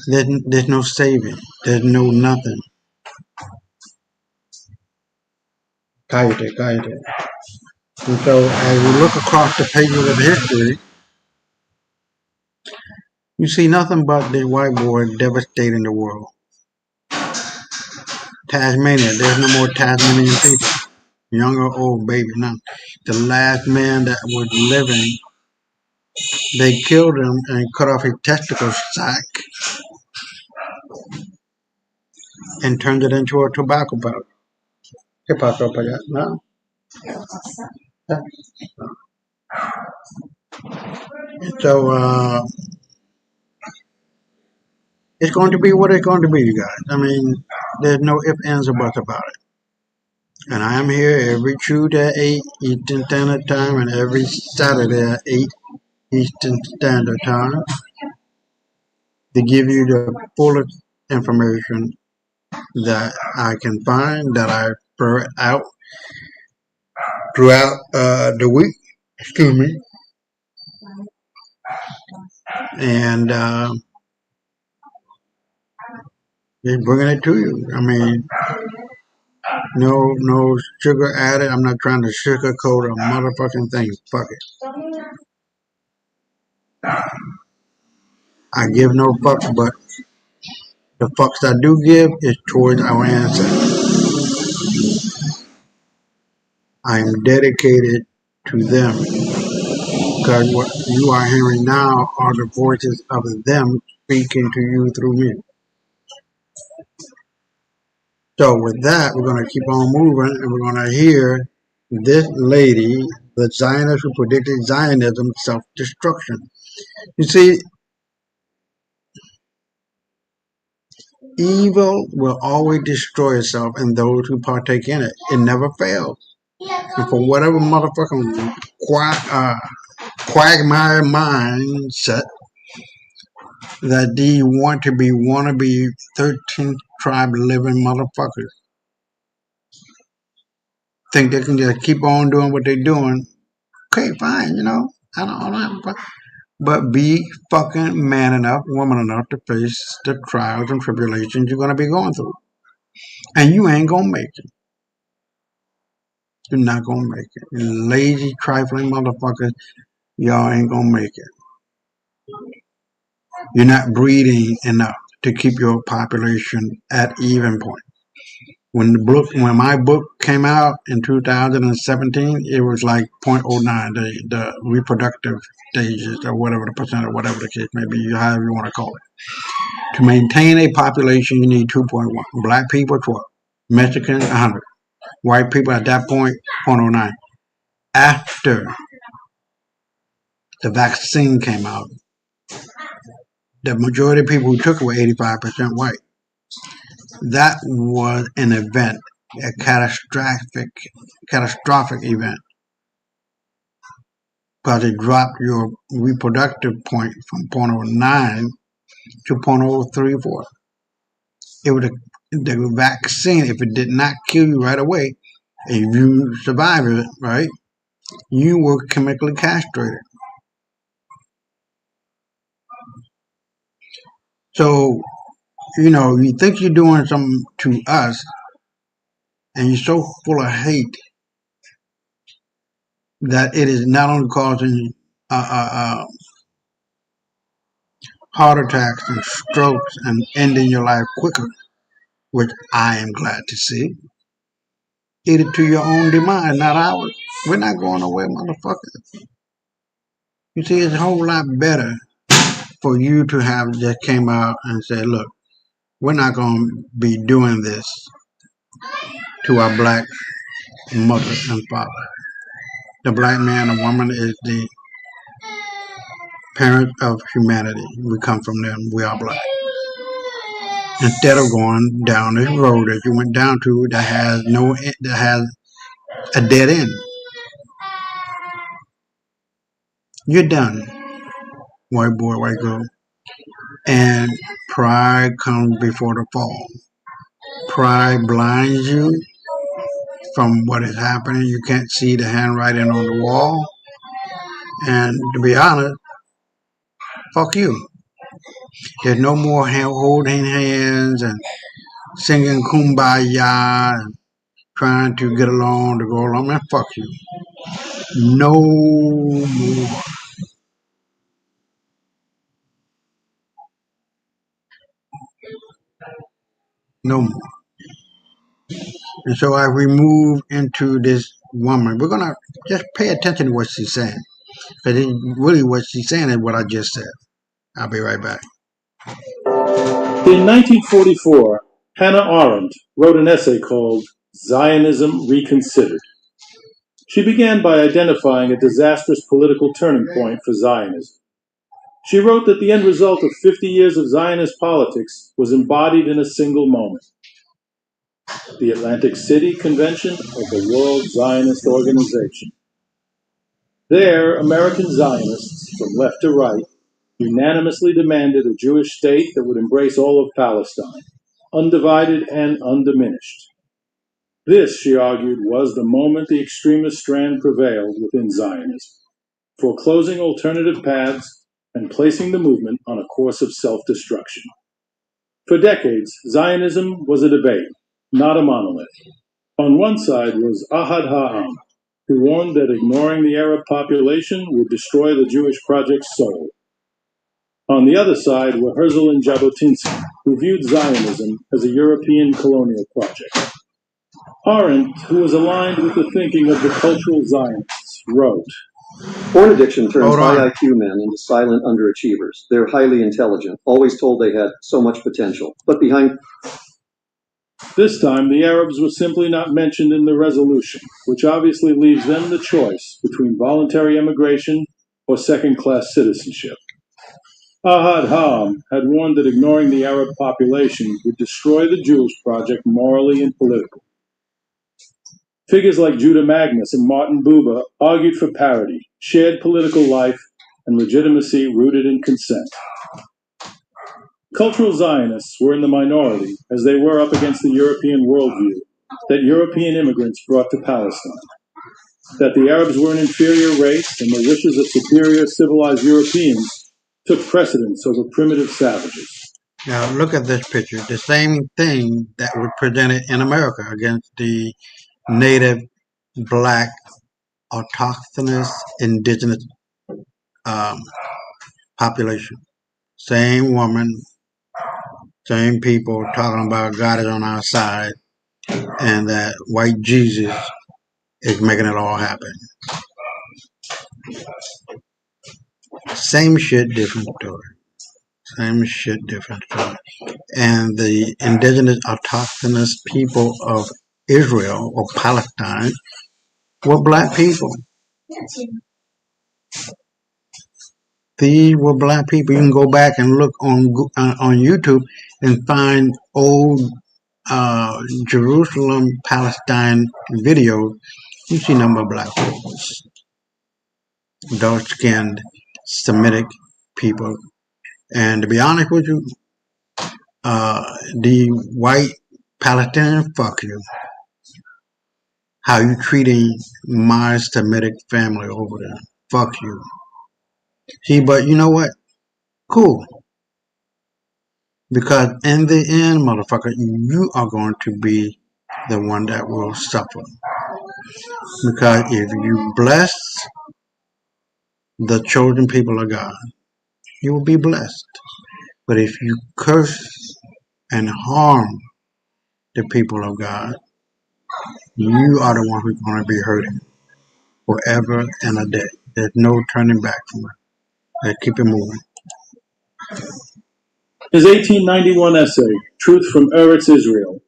There's no saving. There's no nothing. Cállate. And so as we look across the pages of history, you see nothing but the white boy devastating the world. Tasmania, there's no more Tasmanian people. Young or old, baby, none. The last man that was living, they killed him and cut off his testicle sack and turned it into a tobacco pouch. ¿Qué pasó para allá? No? So, it's going to be what it's going to be, you guys. I mean, there's no ifs, ands, or buts about it. And I am here every Tuesday at 8 Eastern Standard Time and every Saturday at 8 Eastern Standard Time to give you the fullest information that I can find, that I throw out throughout the week. Excuse me. And just bringing it to you. I mean, no sugar added. I'm not trying to sugarcoat a motherfucking thing. Fuck it. I give no fucks, but the fucks I do give is towards our ancestors. I am dedicated to them because what you are hearing now are the voices of them speaking to you through me. So with that, we're going to keep on moving and we're going to hear this lady, the Zionist who predicted Zionism self-destruction. You see, evil will always destroy itself and those who partake in it. It never fails. And for whatever motherfucking quagmire mindset that they want to be wannabe 13th tribe living motherfuckers think they can just keep on doing what they're doing, okay, fine, you know, I don't but be fucking man enough, woman enough to face the trials and tribulations you're going to be going through. And you ain't going to make it. You're not going to make it. You lazy, trifling motherfuckers, y'all ain't going to make it. You're not breeding enough to keep your population at even point. When my book came out in 2017, it was like 0.09, the reproductive stages or whatever the percent or whatever the case may be, however you want to call it. To maintain a population, you need 2.1. Black people, 12. Mexicans, 100. White people at that point, 0.09. After the vaccine came out, the majority of people who took it were 85% white. That was an event, a catastrophic event, because it dropped your reproductive point from 0.09 to 0.034. It was the vaccine. If it did not kill you right away, if you survived it, right, you were chemically castrated. So, you know, you think you're doing something to us, and you're so full of hate that it is not only causing heart attacks and strokes and ending your life quicker, which I am glad to see. Eat it to your own demise, not ours. We're not going away, motherfucker. You see, it's a whole lot better for you to have just came out and said, look, we're not going to be doing this to our black mother and father. The black man and woman is the parent of humanity. We come from them. We are black. Instead of going down this road that you went down to that has a dead end. You're done, white boy, white girl. And pride comes before the fall. Pride blinds you from what is happening. You can't see the handwriting on the wall. And to be honest, fuck you. There's no more holding hands and singing kumbaya and trying to get along to go along. Man, fuck you. No more. No more. And so as we move into this woman, we're going to just pay attention to what she's saying. Because really what she's saying is what I just said. I'll be right back. In 1944, Hannah Arendt wrote an essay called Zionism Reconsidered. She began by identifying a disastrous political turning point for Zionism. She wrote that the end result of 50 years of Zionist politics was embodied in a single moment. The Atlantic City Convention of the World Zionist Organization. There, American Zionists, from left to right, unanimously demanded a Jewish state that would embrace all of Palestine, undivided and undiminished. This, she argued, was the moment the extremist strand prevailed within Zionism, foreclosing alternative paths and placing the movement on a course of self-destruction. For decades, Zionism was a debate, not a monolith. On one side was Ahad Ha'am, who warned that ignoring the Arab population would destroy the Jewish project's soul. On the other side were Herzl and Jabotinsky, who viewed Zionism as a European colonial project. Arendt, who was aligned with the thinking of the cultural Zionists, wrote, Porn addiction turns high IQ men into silent underachievers. They're highly intelligent, always told they had so much potential. But behind... This time, the Arabs were simply not mentioned in the resolution, which obviously leaves them the choice between voluntary immigration or second-class citizenship. Ahad Ha'am had warned that ignoring the Arab population would destroy the Jewish project morally and politically. Figures like Judah Magnus and Martin Buber argued for parity, shared political life, and legitimacy rooted in consent. Cultural Zionists were in the minority as they were up against the European worldview that European immigrants brought to Palestine, that the Arabs were an inferior race and the wishes of superior civilized Europeans took precedence over primitive savages. Now look at this picture, the same thing that was presented in America against the native, black, autochthonous, indigenous population. Same woman, same people talking about God is on our side and that white Jesus is making it all happen. Same shit, different story. Same shit, different story. And the indigenous autochthonous people of Israel or Palestine were black people. These were black people. You can go back and look on YouTube and find old Jerusalem, Palestine videos. You see a number of black folks, dark-skinned, Semitic people. And to be honest with you, the white Palestinians, fuck you. How you treating my Semitic family over there? Fuck you. See, but you know what? Cool. Because in the end, motherfucker, you are going to be the one that will suffer. Because if you bless the chosen people of God, you will be blessed. But if you curse and harm the people of God, you are the one who's going to be hurting forever and a day. There's no turning back from it. Let's keep it moving. His 1891 essay, Truth from Eretz Israel,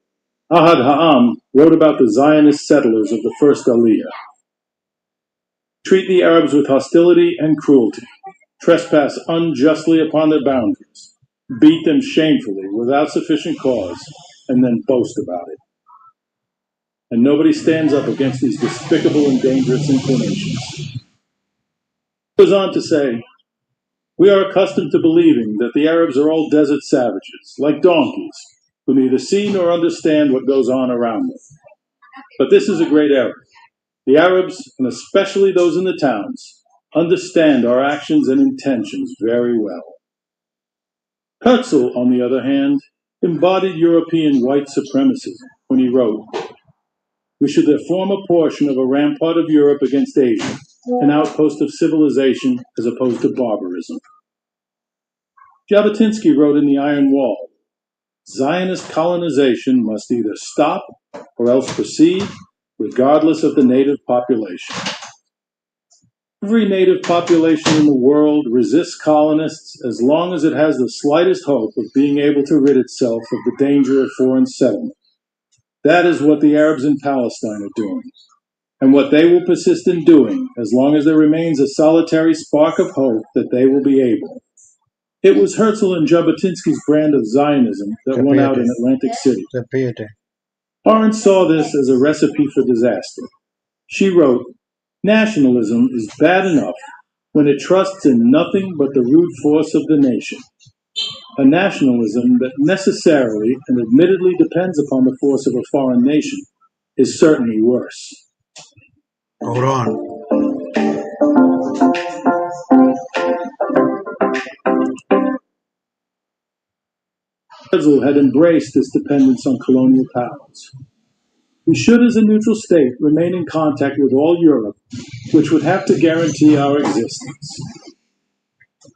Ahad Ha'am wrote about the Zionist settlers of the first Aliyah. Treat the Arabs with hostility and cruelty, trespass unjustly upon their boundaries, beat them shamefully without sufficient cause, and then boast about it. and nobody stands up against these despicable and dangerous inclinations. He goes on to say, we are accustomed to believing that the Arabs are all desert savages, like donkeys, who neither see nor understand what goes on around them. But this is a great error. The Arabs, and especially those in the towns, understand our actions and intentions very well. Herzl, on the other hand, embodied European white supremacism when he wrote, we should there form a portion of a rampart of Europe against Asia, an outpost of civilization as opposed to barbarism. Jabotinsky wrote in The Iron Wall, Zionist colonization must either stop or else proceed, regardless of the native population. Every native population in the world resists colonists as long as it has the slightest hope of being able to rid itself of the danger of foreign settlement. That is what the Arabs in Palestine are doing, and what they will persist in doing as long as there remains a solitary spark of hope that they will be able. It was Herzl and Jabotinsky's brand of Zionism that won out in Atlantic City. Arendt saw this as a recipe for disaster. She wrote, nationalism is bad enough when it trusts in nothing but the rude force of the nation. A nationalism that necessarily and admittedly depends upon the force of a foreign nation is certainly worse. Hold on. Herzl had embraced this dependence on colonial powers. We should, as a neutral state, remain in contact with all Europe, which would have to guarantee our existence.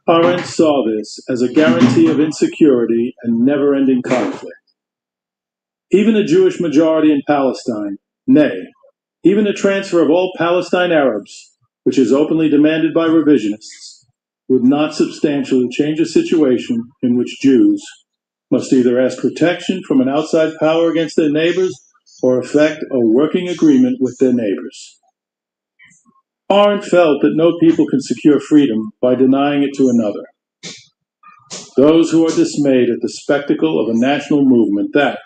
Arendt saw this as a guarantee of insecurity and never-ending conflict. Even a Jewish majority in Palestine, nay, even a transfer of all Palestine Arabs, which is openly demanded by revisionists, would not substantially change a situation in which Jews must either ask protection from an outside power against their neighbors or effect a working agreement with their neighbors. Arendt felt that no people can secure freedom by denying it to another. Those who are dismayed at the spectacle of a national movement that,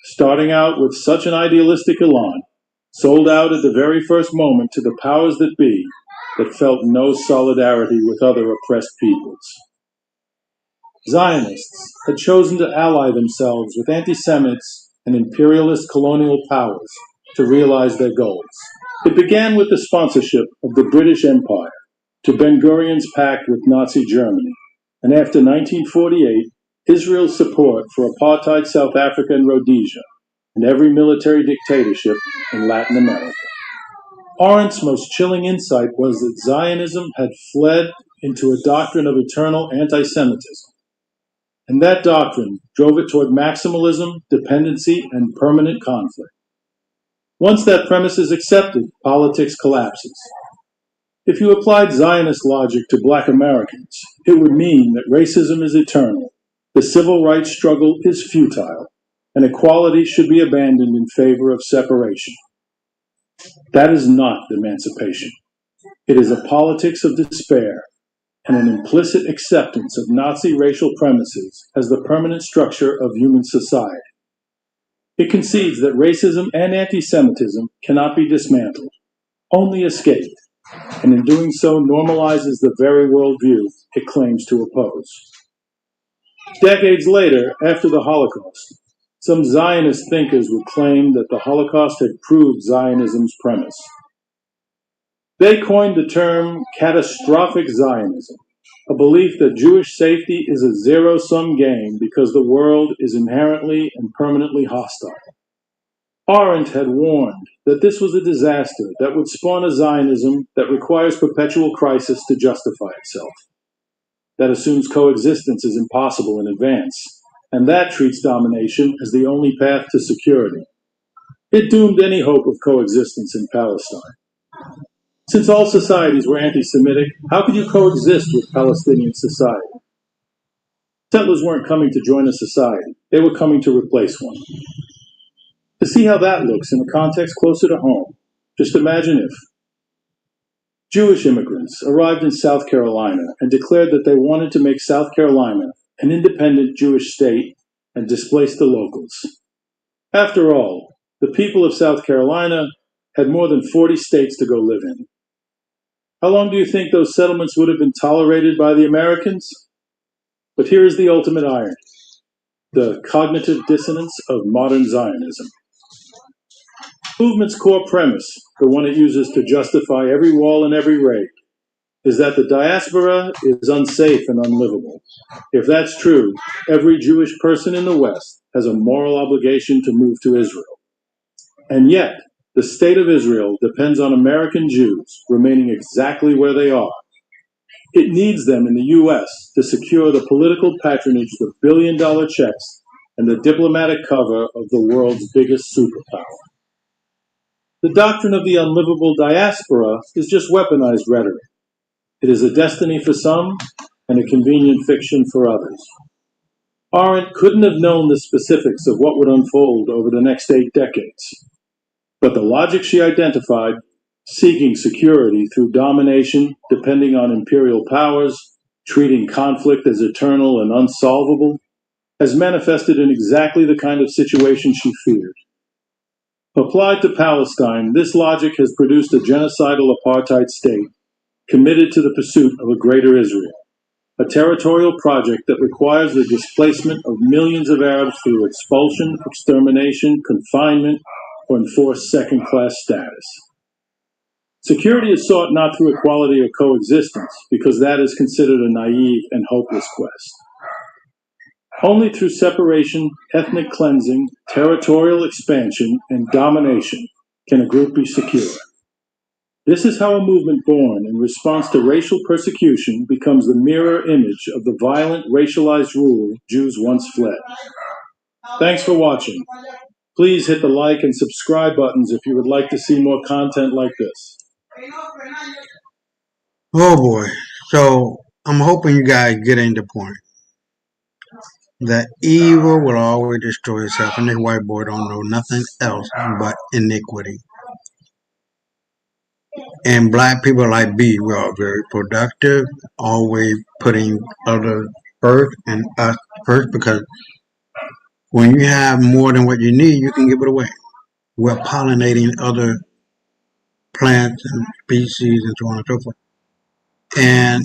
starting out with such an idealistic elan, sold out at the very first moment to the powers that be, that felt no solidarity with other oppressed peoples. Zionists had chosen to ally themselves with anti-Semites and imperialist colonial powers to realize their goals. It began with the sponsorship of the British Empire to Ben-Gurion's pact with Nazi Germany, and after 1948, Israel's support for apartheid South Africa and Rhodesia, and every military dictatorship in Latin America. Arendt's most chilling insight was that Zionism had fled into a doctrine of eternal anti-Semitism, and that doctrine drove it toward maximalism, dependency, and permanent conflict. Once that premise is accepted, politics collapses. If you applied Zionist logic to Black Americans, it would mean that racism is eternal, the civil rights struggle is futile, and equality should be abandoned in favor of separation. That is not emancipation. It is a politics of despair and an implicit acceptance of Nazi racial premises as the permanent structure of human society. It concedes that racism and anti-Semitism cannot be dismantled, only escaped, and in doing so normalizes the very worldview it claims to oppose. Decades later, after the Holocaust, some Zionist thinkers would claim that the Holocaust had proved Zionism's premise. They coined the term catastrophic Zionism, a belief that Jewish safety is a zero-sum game because the world is inherently and permanently hostile. Arendt had warned that this was a disaster that would spawn a Zionism that requires perpetual crisis to justify itself, that assumes coexistence is impossible in advance, and that treats domination as the only path to security. It doomed any hope of coexistence in Palestine. Since all societies were anti-Semitic, how could you coexist with Palestinian society? Settlers weren't coming to join a society, they were coming to replace one. To see how that looks in a context closer to home, just imagine if Jewish immigrants arrived in South Carolina and declared that they wanted to make South Carolina an independent Jewish state and displace the locals. After all, the people of South Carolina had more than 40 states to go live in. How long do you think those settlements would have been tolerated by the Americans? But here is the ultimate irony, the cognitive dissonance of modern Zionism. The movement's core premise, the one it uses to justify every wall and every raid, is that the diaspora is unsafe and unlivable. If that's true, every Jewish person in the West has a moral obligation to move to Israel. And yet, the state of Israel depends on American Jews remaining exactly where they are. It needs them in the U.S. to secure the political patronage, the billion-dollar checks, and the diplomatic cover of the world's biggest superpower. The doctrine of the unlivable diaspora is just weaponized rhetoric. It is a destiny for some and a convenient fiction for others. Arendt couldn't have known the specifics of what would unfold over the next 8 decades. But the logic she identified, seeking security through domination, depending on imperial powers, treating conflict as eternal and unsolvable, has manifested in exactly the kind of situation she feared. Applied to Palestine, this logic has produced a genocidal apartheid state committed to the pursuit of a greater Israel, a territorial project that requires the displacement of millions of Arabs through expulsion, extermination, confinement, or enforced second-class status. Security is sought not through equality or coexistence, because that is considered a naive and hopeless quest. Only through separation, ethnic cleansing, territorial expansion, and domination can a group be secure. This is how a movement born in response to racial persecution becomes the mirror image of the violent, racialized rule Jews once fled. Thanks for watching. Please hit the like and subscribe buttons if you would like to see more content like this. Oh boy. So I'm hoping you guys get the point. That evil will always destroy itself, and this white boy don't know nothing else but iniquity. And black people like B, we are very productive, always putting others first and us first, because when you have more than what you need, you can give it away. We're pollinating other plants and species and so on and so forth. And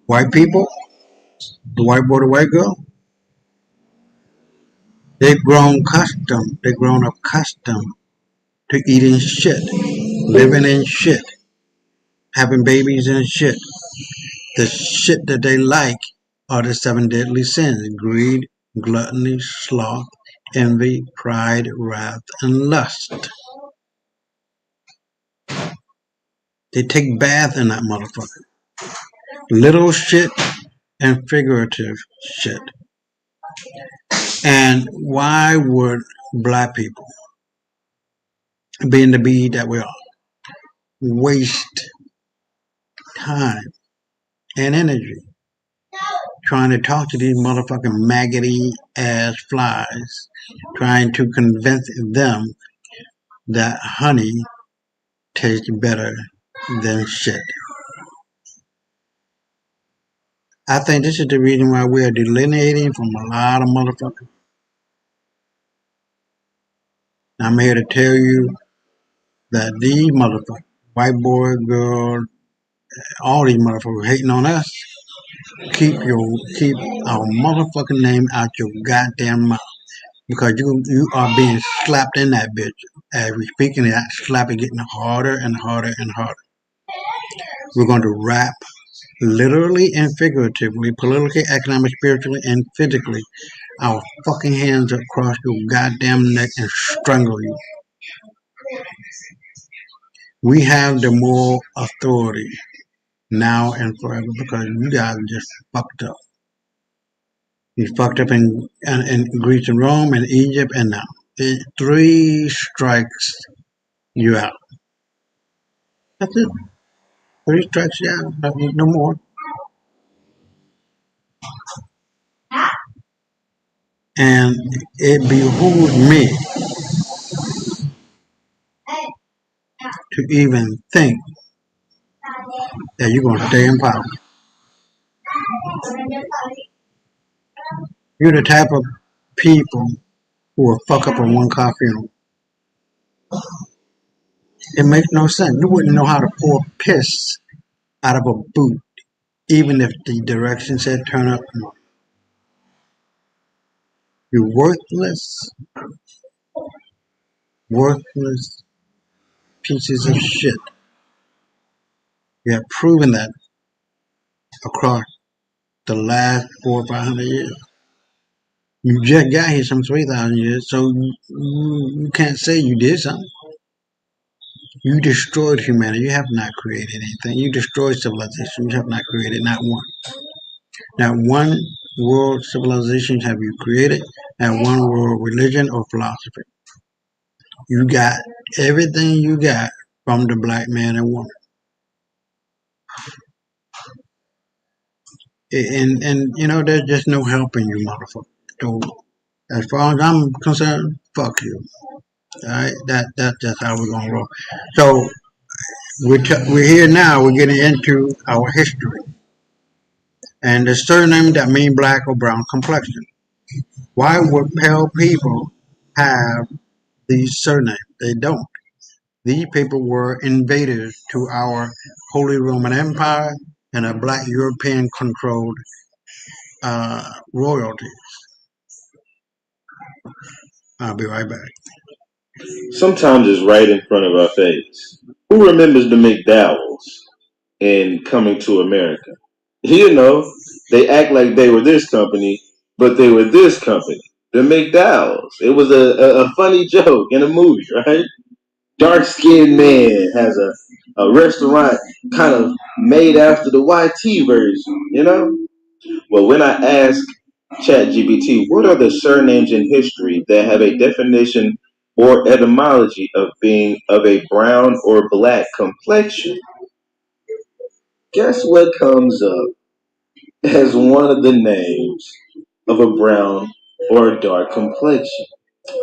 white people, the white boy, the white girl, they've grown accustomed to eating shit, living in shit, having babies in shit. The shit that they like are the 7 deadly sins: greed, gluttony, sloth, envy, pride, wrath, and lust. They take bath in that motherfucker. Little shit and figurative shit. And why would black people, being the breed that we are, waste time and energy trying to talk to these motherfucking maggoty ass flies, trying to convince them that honey tastes better than shit? I think this is the reason why we are delineating from a lot of motherfuckers. I'm here to tell you that these motherfuckers, white boy, girl, all these motherfuckers hating on us, keep our motherfucking name out your goddamn mouth, because you are being slapped in that bitch. As we speaking, that slap is getting harder and harder and harder. We're going to wrap, literally and figuratively, politically, economically, spiritually, and physically, our fucking hands across your goddamn neck and strangle you. We have the moral authority now and forever, because you guys just fucked up. You fucked up in Greece and Rome and Egypt, and now 3 strikes, you out. That's it. 3 strikes, you out. No more. And it behooves me to even think that you're going to stay in power. You're the type of people who will fuck up a 1-car funeral. It makes no sense. You wouldn't know how to pour piss out of a boot, even if the direction said turn up north. You worthless pieces of shit. You have proven that across the last 400 or 500 years. You just got here some 3,000 years, so you can't say you did something. You destroyed humanity. You have not created anything. You destroyed civilization. You have not created not one. Not one world civilization have you created, not one world religion or philosophy. You got everything you got from the black man and woman. And you know, there's just no helping you, motherfucker. So, as far as I'm concerned, fuck you. All right, that's just how we're gonna roll. So we're here now. We're getting into our history and the surname that mean black or brown complexion. Why would pale people have these surnames? They don't. These people were invaders to our Holy Roman Empire and a black European controlled royalty. I'll be right back. Sometimes it's right in front of our face. Who remembers the McDowells in Coming to America? You know, they act like they were this company, but they were this company. The McDowells. It was a funny joke in a movie, right? Dark-skinned man has a restaurant kind of made after the YT version, you know? Well, when I ask ChatGPT, what are the surnames in history that have a definition or etymology of being of a brown or black complexion? Guess what comes up as one of the names of a brown or a dark complexion?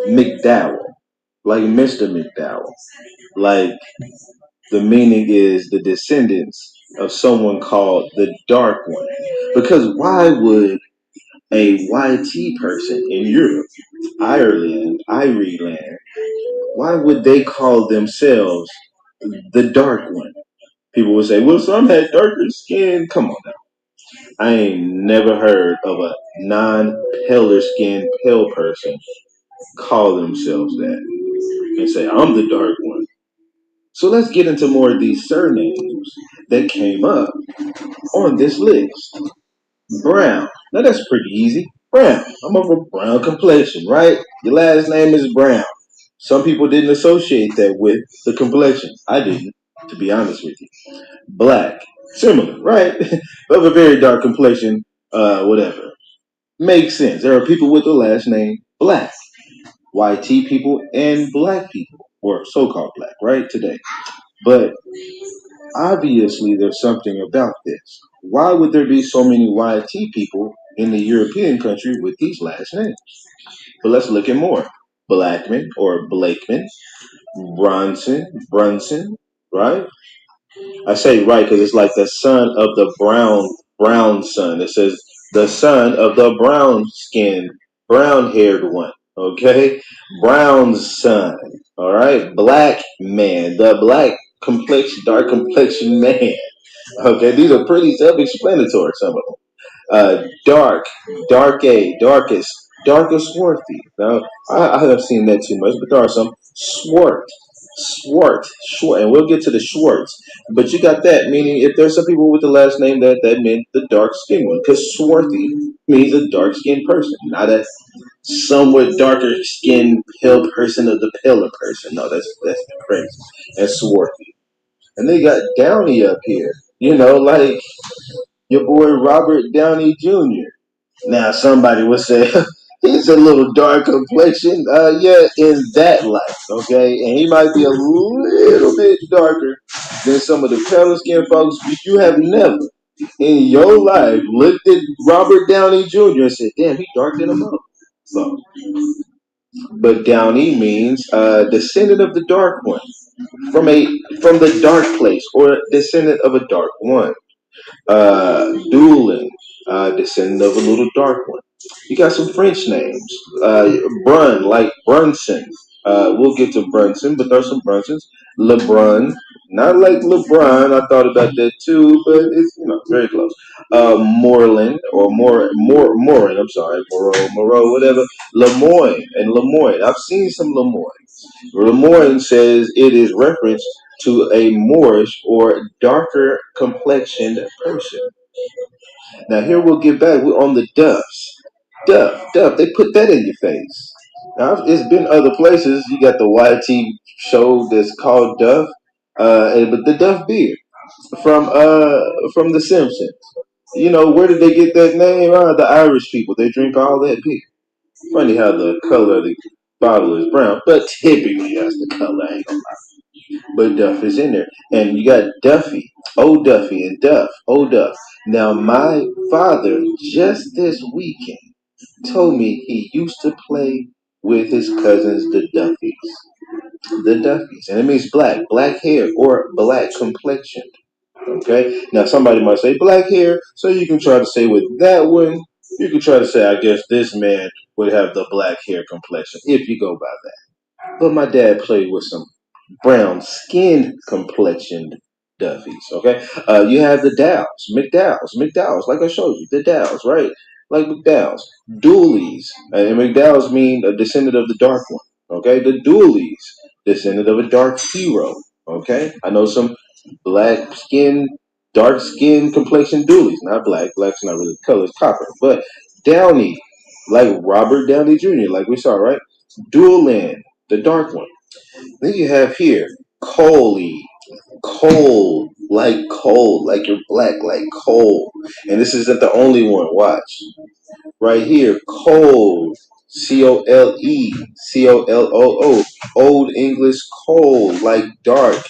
McDowell, like Mr. McDowell. Like the meaning is the descendants of someone called the Dark One. Because why would a YT person in Europe, Ireland, Ireland, why would they call themselves the Dark One? People would say, well, some had darker skin. Come on now. I ain't never heard of a non-paler skinned pale person call themselves that and say, I'm the Dark One. So let's get into more of these surnames that came up on this list. Brown. Now that's pretty easy. Brown. I'm of a brown complexion, right? Your last name is Brown. Some people didn't associate that with the complexion. I didn't, to be honest with you. Black. Similar, right? Of a very dark complexion, whatever. Makes sense. There are people with the last name Black. YT people and black people, or so-called black, right, today. But obviously there's something about this. Why would there be so many YT people in the European country with these last names? But let's look at more. Blackman or Blakeman, Brunson, right? I say right because it's like the son of the brown son. It says the son of the brown haired one. Okay, Brown's son. All right, black man, the black complexion, dark complexion man. Okay, these are pretty self-explanatory. Some of them. Darkest, swarthy. Now, I haven't seen that too much, but there are some swart, and we'll get to the Schwartz. But you got that, meaning if there's some people with the last name that meant the dark skinned one, because swarthy means a dark skinned person, not a somewhat darker skinned pale person or the paler person. No, that's crazy. And swarthy. And they got Downey up here. You know, like your boy Robert Downey Jr. Now, somebody would say he's a little dark complexion. Yeah, in that light, okay? And he might be a little bit darker than some of the paler skinned folks, but you have never in your life looked at Robert Downey Jr. and said, damn, he dark than a mother. So, but Downey means descendant of the dark one, from the dark place, or descendant of a dark one. Doolin, descendant of a little dark one. You got some French names. Brun, like Brunson. We'll get to Brunson, but there's some Brunsons. LeBron, not like LeBron. I thought about that too, but it's very close. Moreland or Morin. I'm sorry, Moreau, whatever. Lemoyne and Lemoyne. I've seen some Lemoyne. Lemoyne says it is reference to a Moorish or darker complexioned person. Now here we'll get back. We're on the Duffs. Duff. They put that in your face. Now it's been other places. You got the YT show that's called Duff, but the Duff beer from The Simpsons. Where did they get that name? The Irish people. They drink all that beer. Funny how the color of the bottle is brown, but typically that's the color. I ain't gonna lie. But Duff is in there, and you got Duffy, Old Duffy, and Duff, Old Duff. Now my father just this weekend told me he used to play with his cousins, the Duffies. The Duffies. And it means black hair, or black complexion. Okay? Now, somebody might say black hair, so you can try to say with that one, you can try to say, I guess this man would have the black hair complexion, if you go by that. But my dad played with some brown skinned complexioned Duffies. Okay, you have the McDowells, like I showed you, the Dows, right? Like McDowells, Dooleys, and McDowells mean a descendant of the dark one. Okay, the Dooleys, descendant of a dark hero. Okay, I know some black skin, dark skin complexion Dooleys, not black. Black's not really the color, it's copper. But Downey, like Robert Downey Jr., like we saw, right? Doolan, the dark one. Then you have here Coley, coal, like you're black, like coal. And this isn't the only one. Watch right here, coal, COLE, Old English coal, like dark,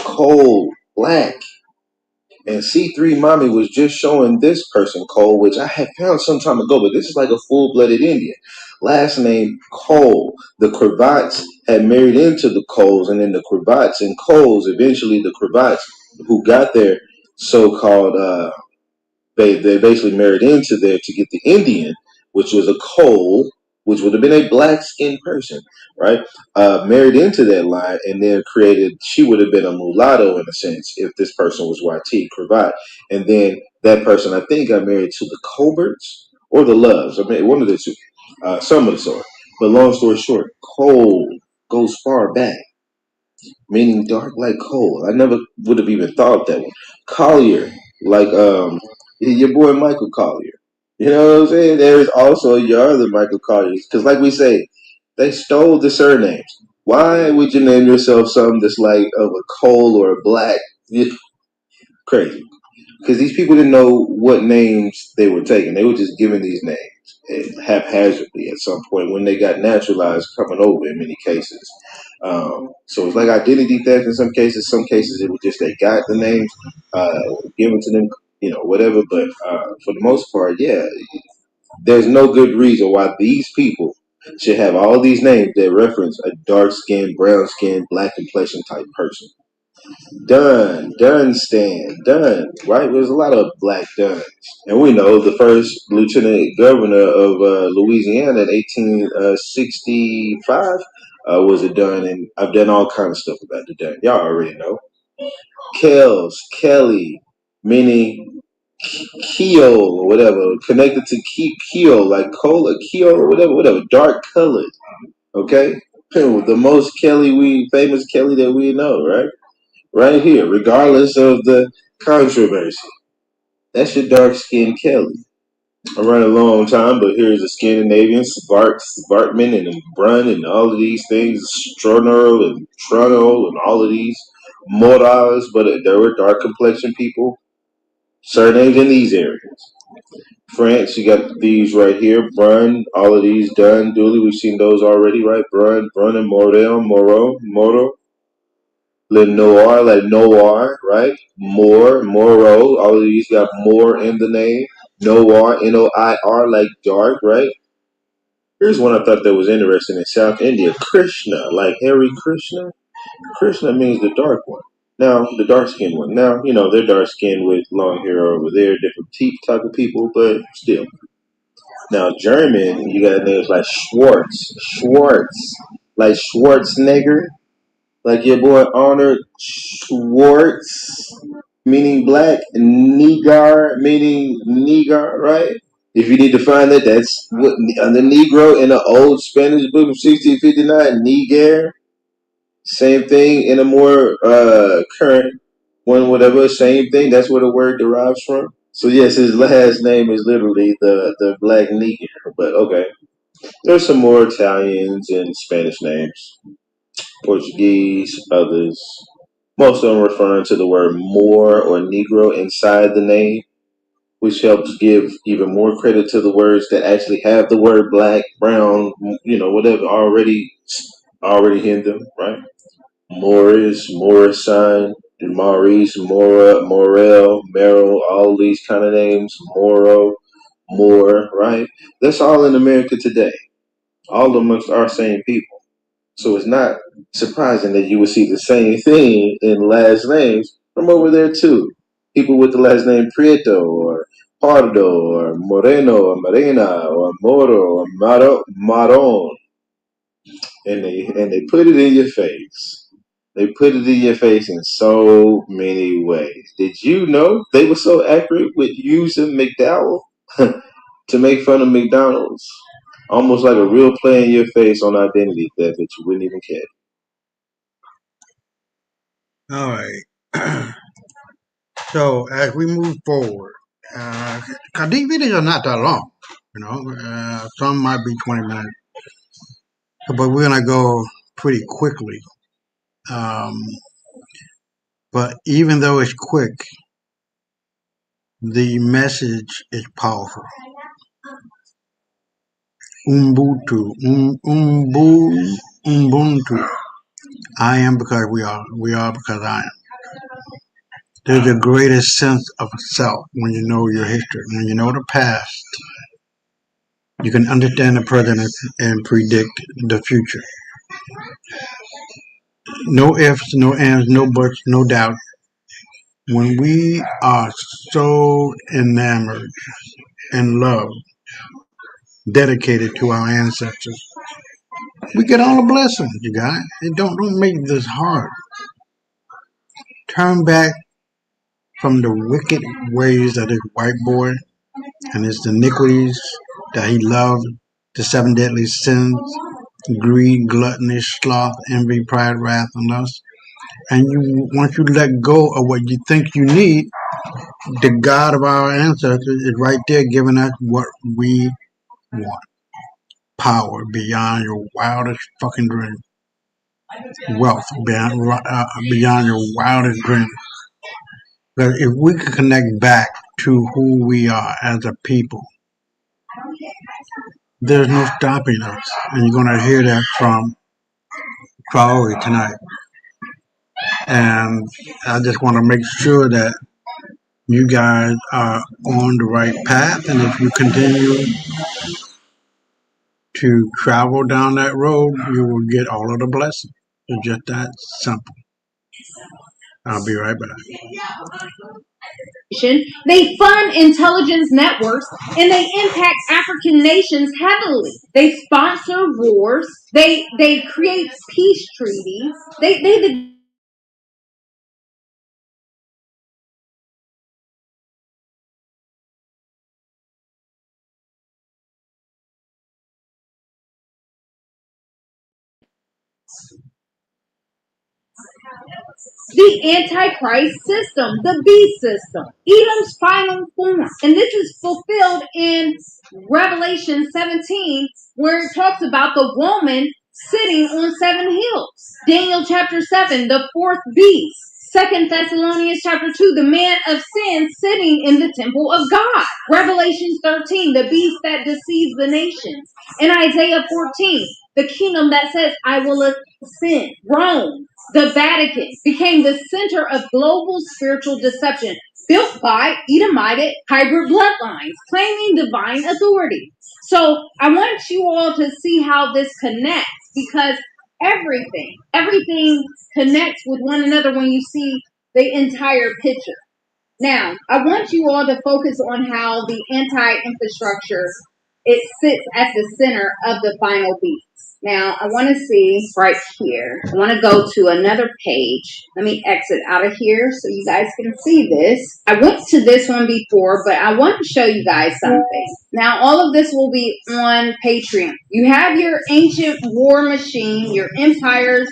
coal, black. And C3 Mommy was just showing this person, Cole, which I had found some time ago, but this is like a full-blooded Indian. Last name, Cole. The Cravats had married into the Coles, and then the Cravats and Coles, eventually the Cravats who got their so-called they basically married into there to get the Indian, which was a Cole, which would have been a black skinned person, right? Married into that line, and then she would have been a mulatto in a sense if this person was YT, Cravat. And then that person, I think, got married to the Colberts or the Loves. I mean, one of the two, some of the sort. But long story short, Cole goes far back, meaning dark like coal. I never would have even thought that one. Collier, like your boy Michael Collier. You know what I'm saying? There's also your other Michael Colliers. Because like we say, they stole the surnames. Why would you name yourself something that's like of a coal or a black? Crazy. Because these people didn't know what names they were taking. They were just given these names haphazardly at some point when they got naturalized coming over in many cases. So it's like identity theft in some cases. Some cases it was just they got the names given to them, whatever. But for the most part, yeah, there's no good reason why these people should have all these names that reference a dark skinned, brown skinned, black complexion type person. Dunn, right? There's a lot of black Dunns. And we know the first lieutenant governor of Louisiana in 1865 was a Dunn, and I've done all kinds of stuff about the Dunn. Y'all already know. Kelly, meaning Keel or whatever, connected to Keel, like cola, Keel or whatever, dark colored. Okay? The most famous Kelly that we know, right? Right here, regardless of the controversy. That's your dark-skinned Kelly. I ran a long time, but here's the Scandinavian, Svartman and Brun and all of these things, Stroner and Trono and all of these Moras, but there were dark complexion people, surnames in these areas. France, you got these right here, Brun, all of these, Dunn, Dooley, we've seen those already, right? Brun and Moro. Lenoir, like Noir, right? Moro, all of these got more in the name. Noir, Noir, like dark, right? Here's one I thought that was interesting in South India. Krishna, like Hare Krishna. Krishna means the dark one. Now, the dark-skinned one. Now, they're dark-skinned with long hair over there, different type of people, but still. Now, German, you got names like Schwartz. like Schwarzenegger, like your boy Arnold Schwartz, meaning black, Negar, meaning Negar, right? If you need to find that, that's what the Negro in the old Spanish book of 1659, Niger. Same thing in a more current one, whatever, same thing. That's where the word derives from. So yes, his last name is literally the Black Neger. But okay, there's some more Italians and Spanish names, Portuguese, others. Most of them referring to the word Moor or Negro inside the name, which helps give even more credit to the words that actually have the word black, brown, whatever already in them, right? Morris, Morrison, Maurice, Mora, Morel, Merrill, all these kind of names, Moro, Moore, right? That's all in America today, all amongst our same people. So it's not surprising that you would see the same thing in last names from over there too. People with the last name Prieto or Pardo or Moreno or Morena or Moro or Maron, and they put it in your face. They put it in your face in so many ways. Did you know they were so accurate with using McDowell to make fun of McDonald's? Almost like a real play in your face on identity theft that you wouldn't even care. All right. So as we move forward, cause these videos are not that long, some might be 20 minutes, but we're gonna go pretty quickly. But even though it's quick, the message is powerful. Ubuntu, Ubuntu. I am because we are. We are because I am. There's a greatest sense of self when you know your history, when you know the past. You can understand the present and predict the future. No ifs, no ands, no buts, no doubt. When we are so enamored and loved, dedicated to our ancestors, we get all the blessings, you guys. And don't make this hard. Turn back from the wicked ways of this white boy and his iniquities that he loved, the 7 deadly sins, greed, gluttony, sloth, envy, pride, wrath, and lust. And once you let go of what you think you need, the God of our ancestors is right there giving us what we want. Power beyond your wildest fucking dreams. Wealth beyond your wildest dreams. Because if we can connect back to who we are as a people, there's no stopping us. And you're going to hear that from Traore tonight. And I just want to make sure that you guys are on the right path. And if you continue to travel down that road, you will get all of the blessings. It's just that simple. I'll be right back. They fund intelligence networks and they impact African nations heavily. They sponsor wars. They create peace treaties. They the Antichrist system, the beast system, Edom's final form. And this is fulfilled in Revelation 17, where it talks about the woman sitting on 7 hills. Daniel chapter 7, the 4th beast. 2 Thessalonians chapter 2, the man of sin sitting in the temple of God. Revelation 13, the beast that deceives the nations. And Isaiah 14, the kingdom that says, I will ascend. Rome, the Vatican, became the center of global spiritual deception, built by Edomite hybrid bloodlines, claiming divine authority. So I want you all to see how this connects, because everything connects with one another when you see the entire picture. Now, I want you all to focus on how the anti-infrastructure it sits at the center of the final beats. Now, I want to see right here. I want to go to another page. Let me exit out of here so you guys can see this. I went to this one before, but I want to show you guys something. Now, all of this will be on Patreon. You have your ancient war machine, your empires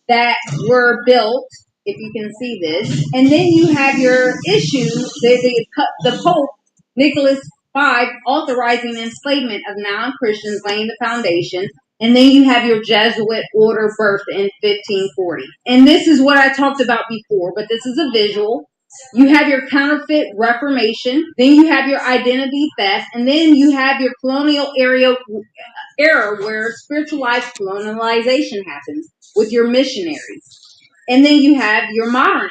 that were built, if you can see this. And then you have your issue, the Pope, Nicholas V, authorizing the enslavement of non-Christians, laying the foundation. And then you have your Jesuit order birthed in 1540. And this is what I talked about before, but this is a visual. You have your counterfeit reformation. Then you have your identity theft. And then you have your colonial era where spiritualized colonialization happens with your missionaries. And then you have your modern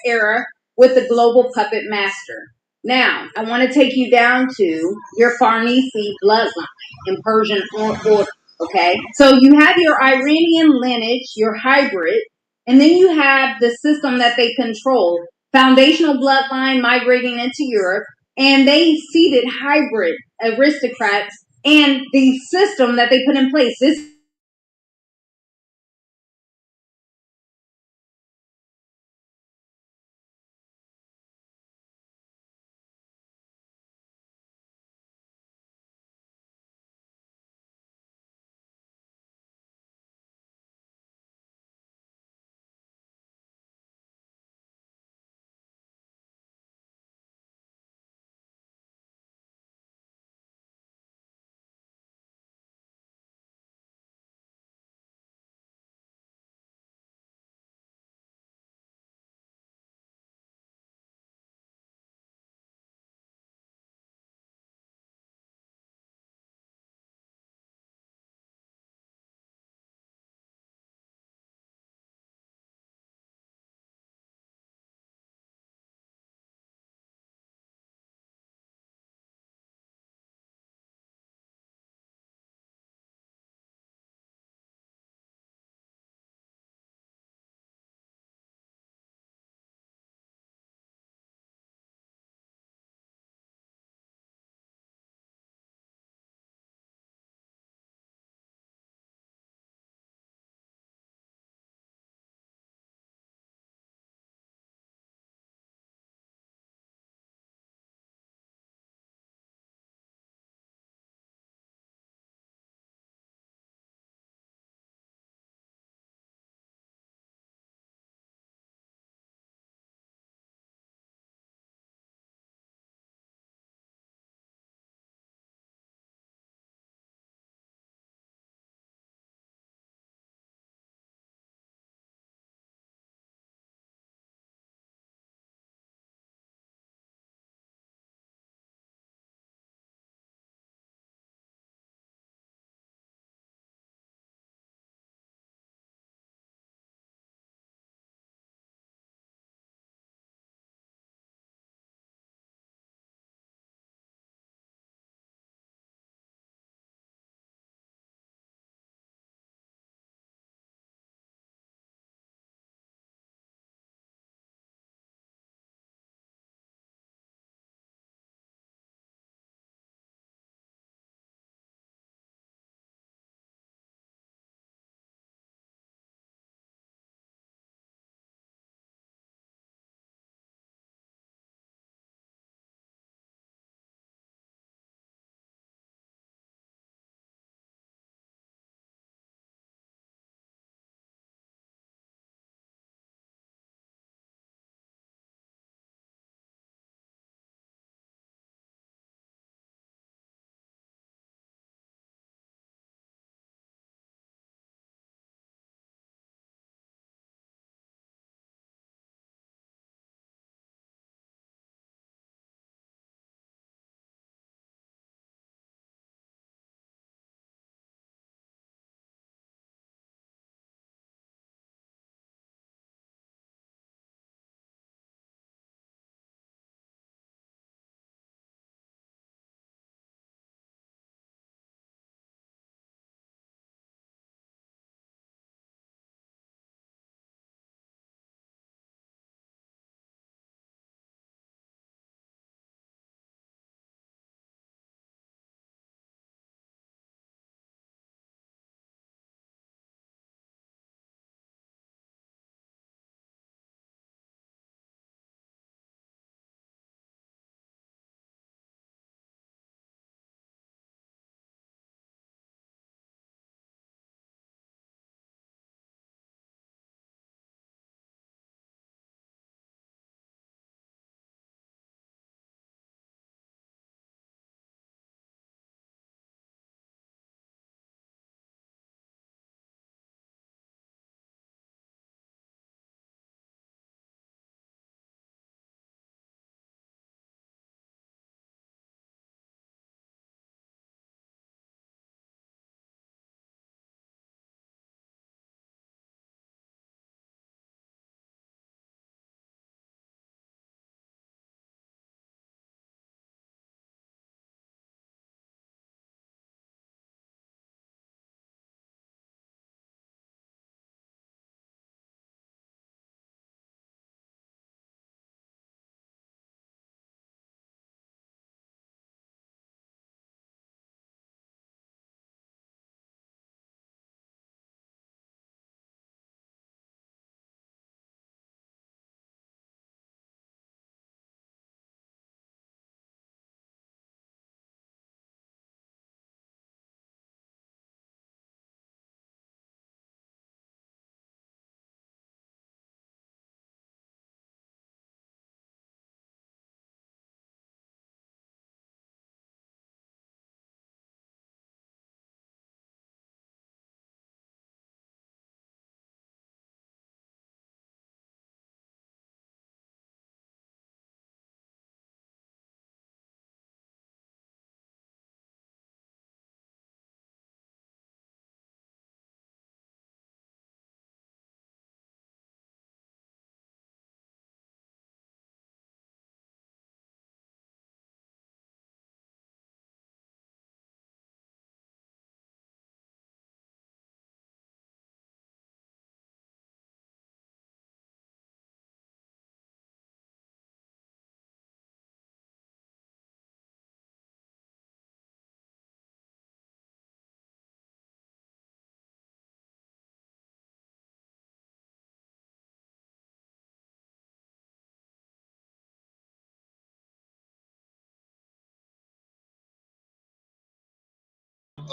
era with the global puppet master. Now, I want to take you down to your Farnese bloodline in Persian order. Okay, so you have your Iranian lineage, your hybrid, and then you have the system that they control, foundational bloodline migrating into Europe, and they seeded hybrid aristocrats and the system that they put in place. This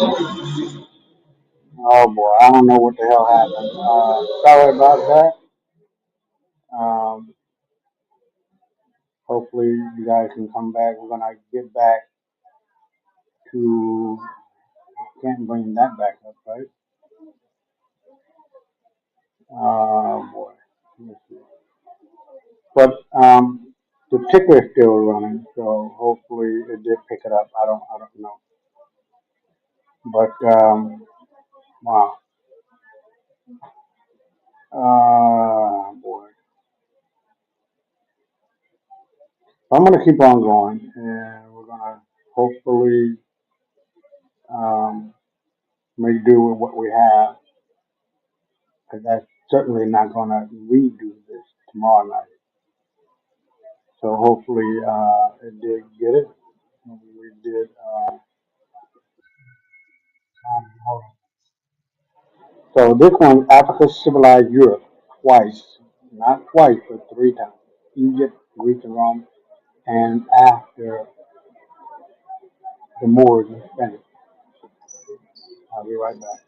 Oh boy, I don't know what the hell happened. Sorry about that. Hopefully you guys can come back. We're gonna get back to. Can't bring that back up, right? Boy. Let's see. But the ticker is still running, so hopefully it did pick it up. I don't know. But wow. Boy. I'm gonna keep on going, and we're gonna hopefully make do with what we have, because that's certainly not gonna redo this tomorrow night. So hopefully it did get it. We did. So this one, Africa civilized Europe twice, not twice, but three times. Egypt, Greece, and Rome, and after the Moors and Spanish. I'll be right back.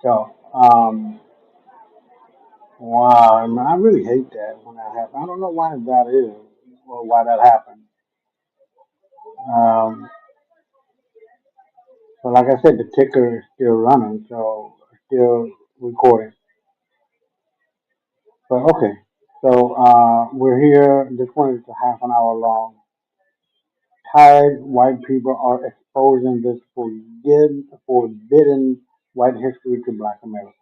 So, wow, and I really hate that when that happens. I don't know why that is or why that happened. Um, so, like I said, the ticker is still running, so still recording. But okay, so we're here. This one is a half an hour long. Tired white people are exposing this forbidden white history to black Americans.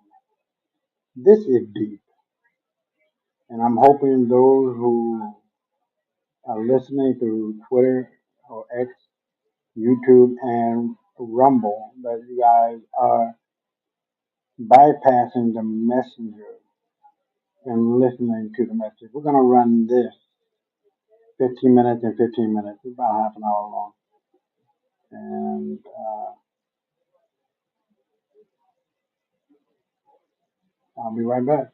This is deep, and I'm hoping those who are listening through Twitter or X, YouTube, and Rumble that you guys are bypassing the messenger and listening to the message. We're going to run this 15 minutes and 15 minutes. It's about half an hour long. And I'll be right back.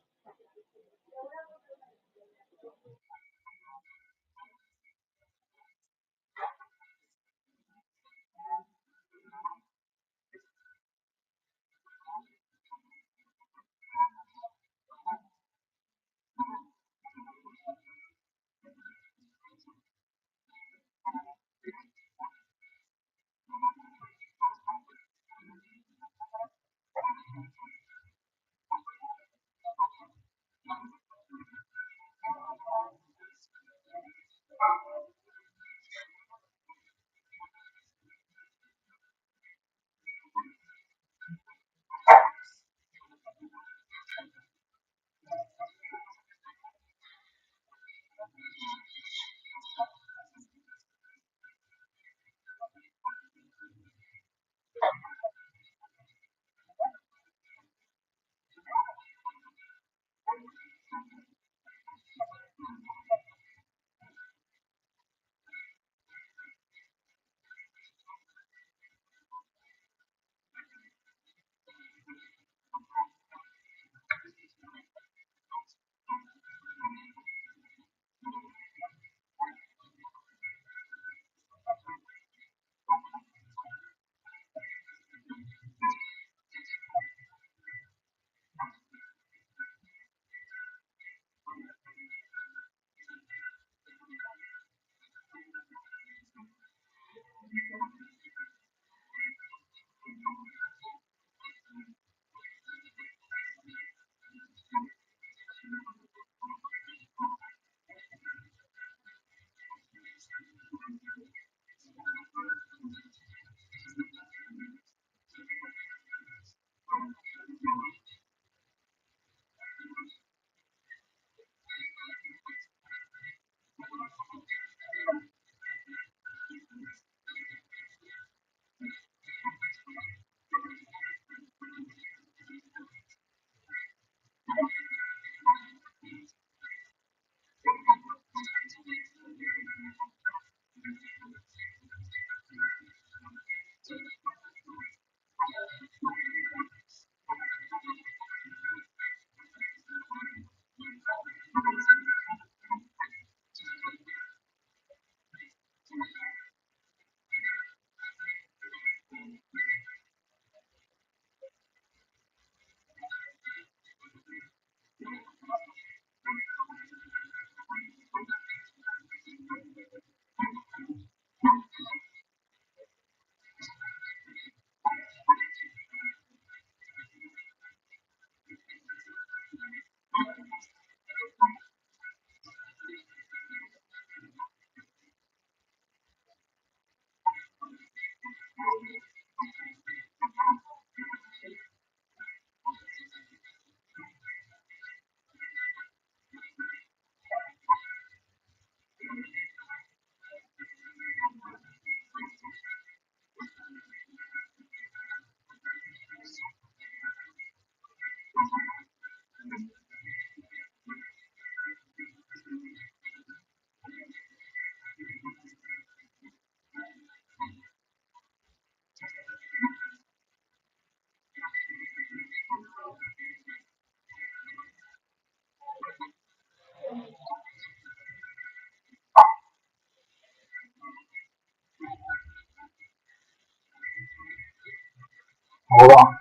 Hold on.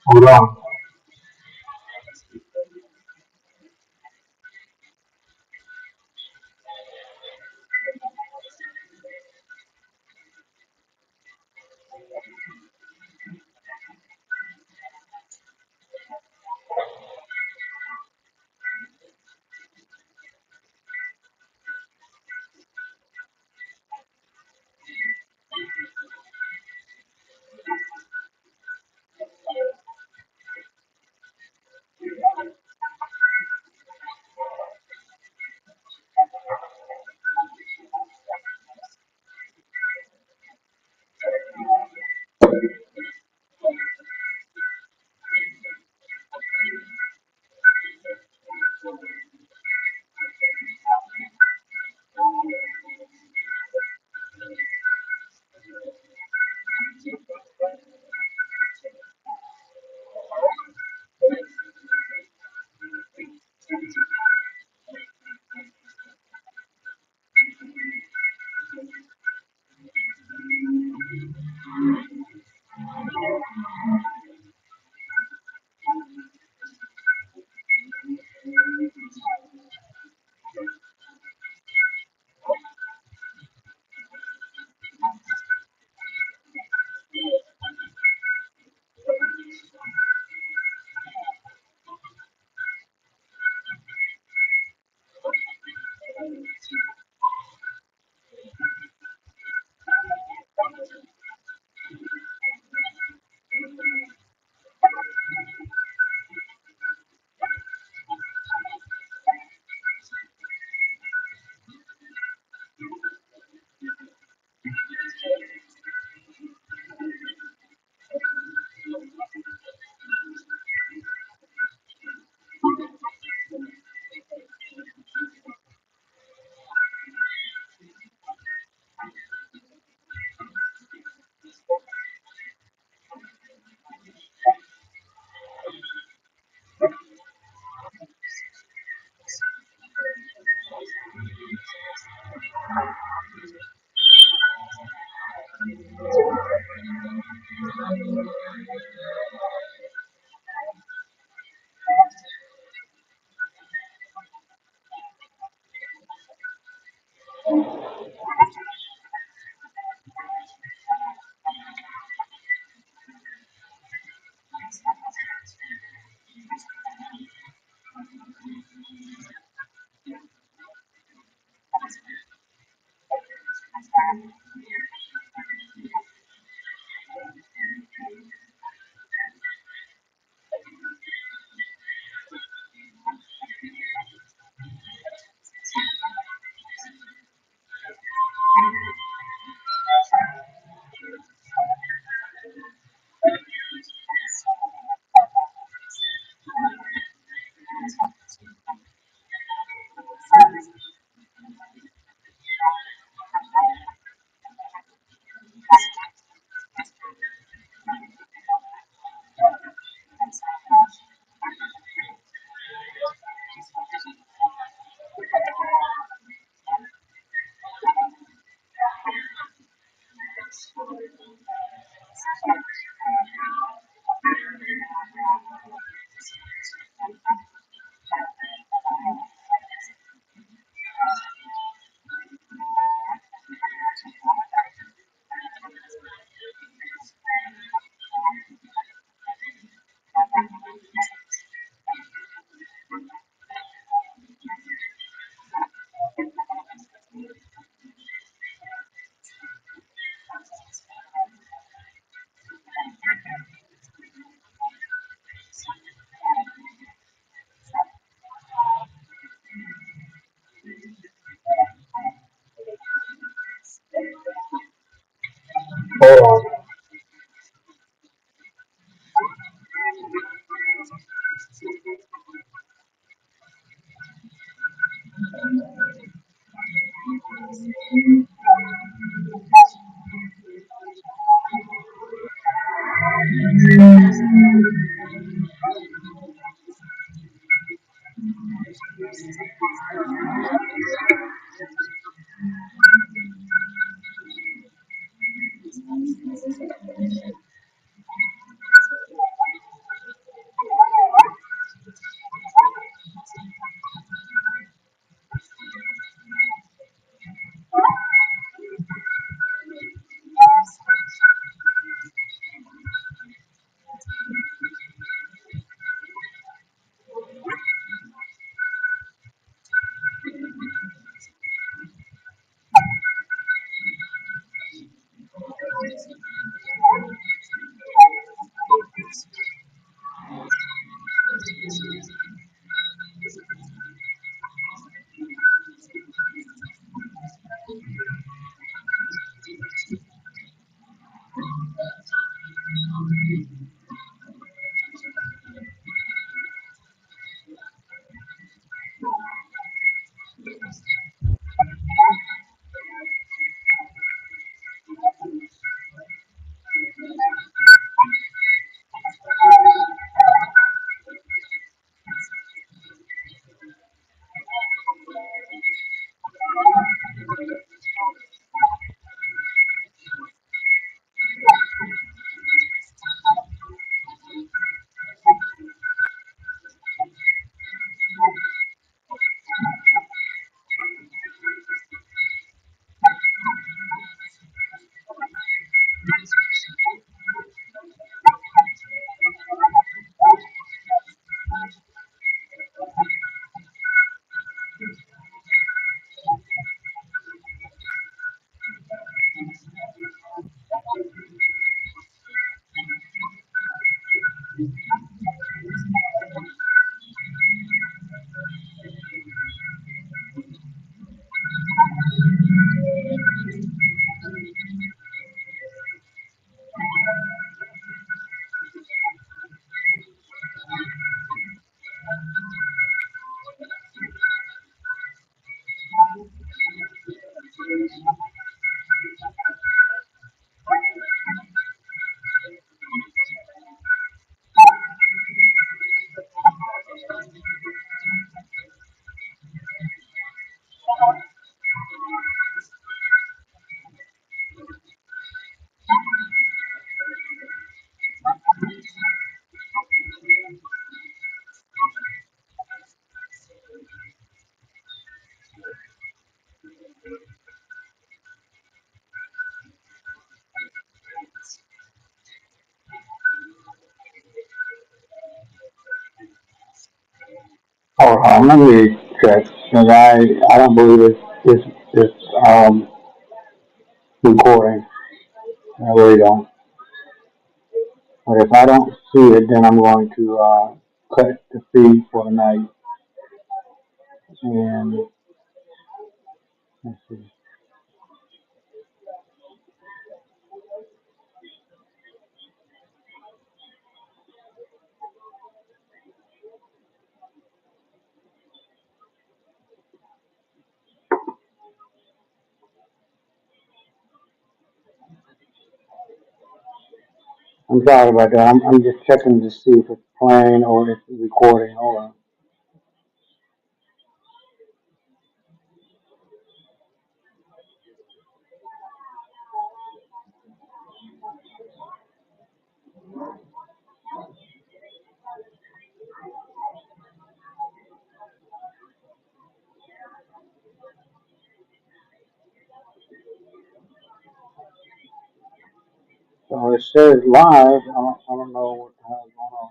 Hold on. Oh, let me check, because I don't believe it's recording. I really don't. But if I don't see it, then I'm going to cut the feed for the night. And let's see. I'm sorry about that. I'm just checking to see if it's playing or if it's recording. Hold on. So it says live. I don't know what the hell is going on.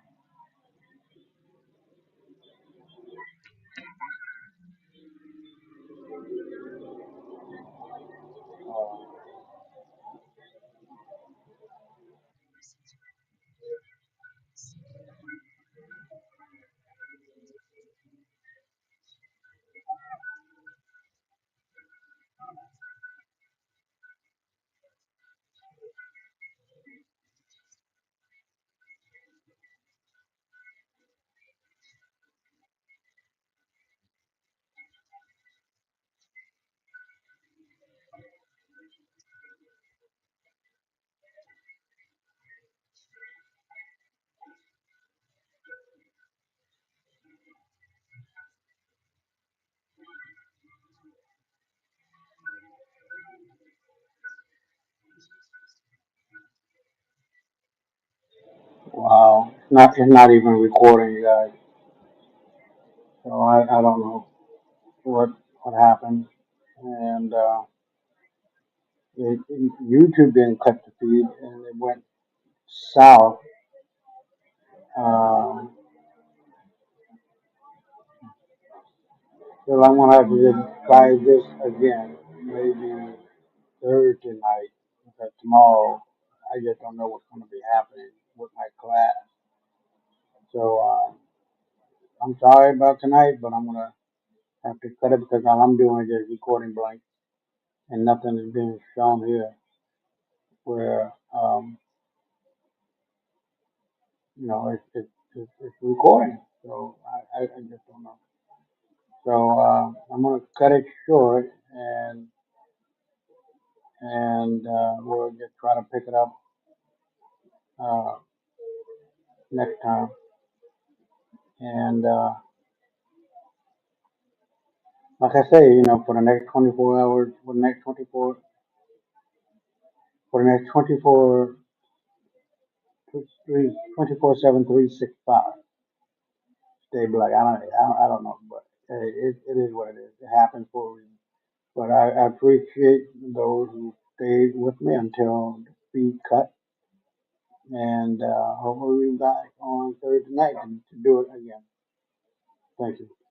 Wow, it's not even recording, you guys. So I don't know what happened, and YouTube didn't cut the feed, and it went south. Um, so I'm gonna have to just try this again, maybe Thursday night, because tomorrow I just don't know what's gonna be happening with my class. So I'm sorry about tonight, but I'm gonna have to cut it because all I'm doing is just recording blank, and nothing is being shown here where you know it's recording. So I just don't know. So I'm gonna cut it short, and we'll just try to pick it up uh, next time. And like I say, for the next 24 hours, for the next 24, for the next 24, 24/7, 365. Stay black. I don't know, but hey, it is what it is. It happens for a reason. But I appreciate those who stayed with me until the feed cut, and hopefully we'll be back on Thursday night to do it again. Thank you.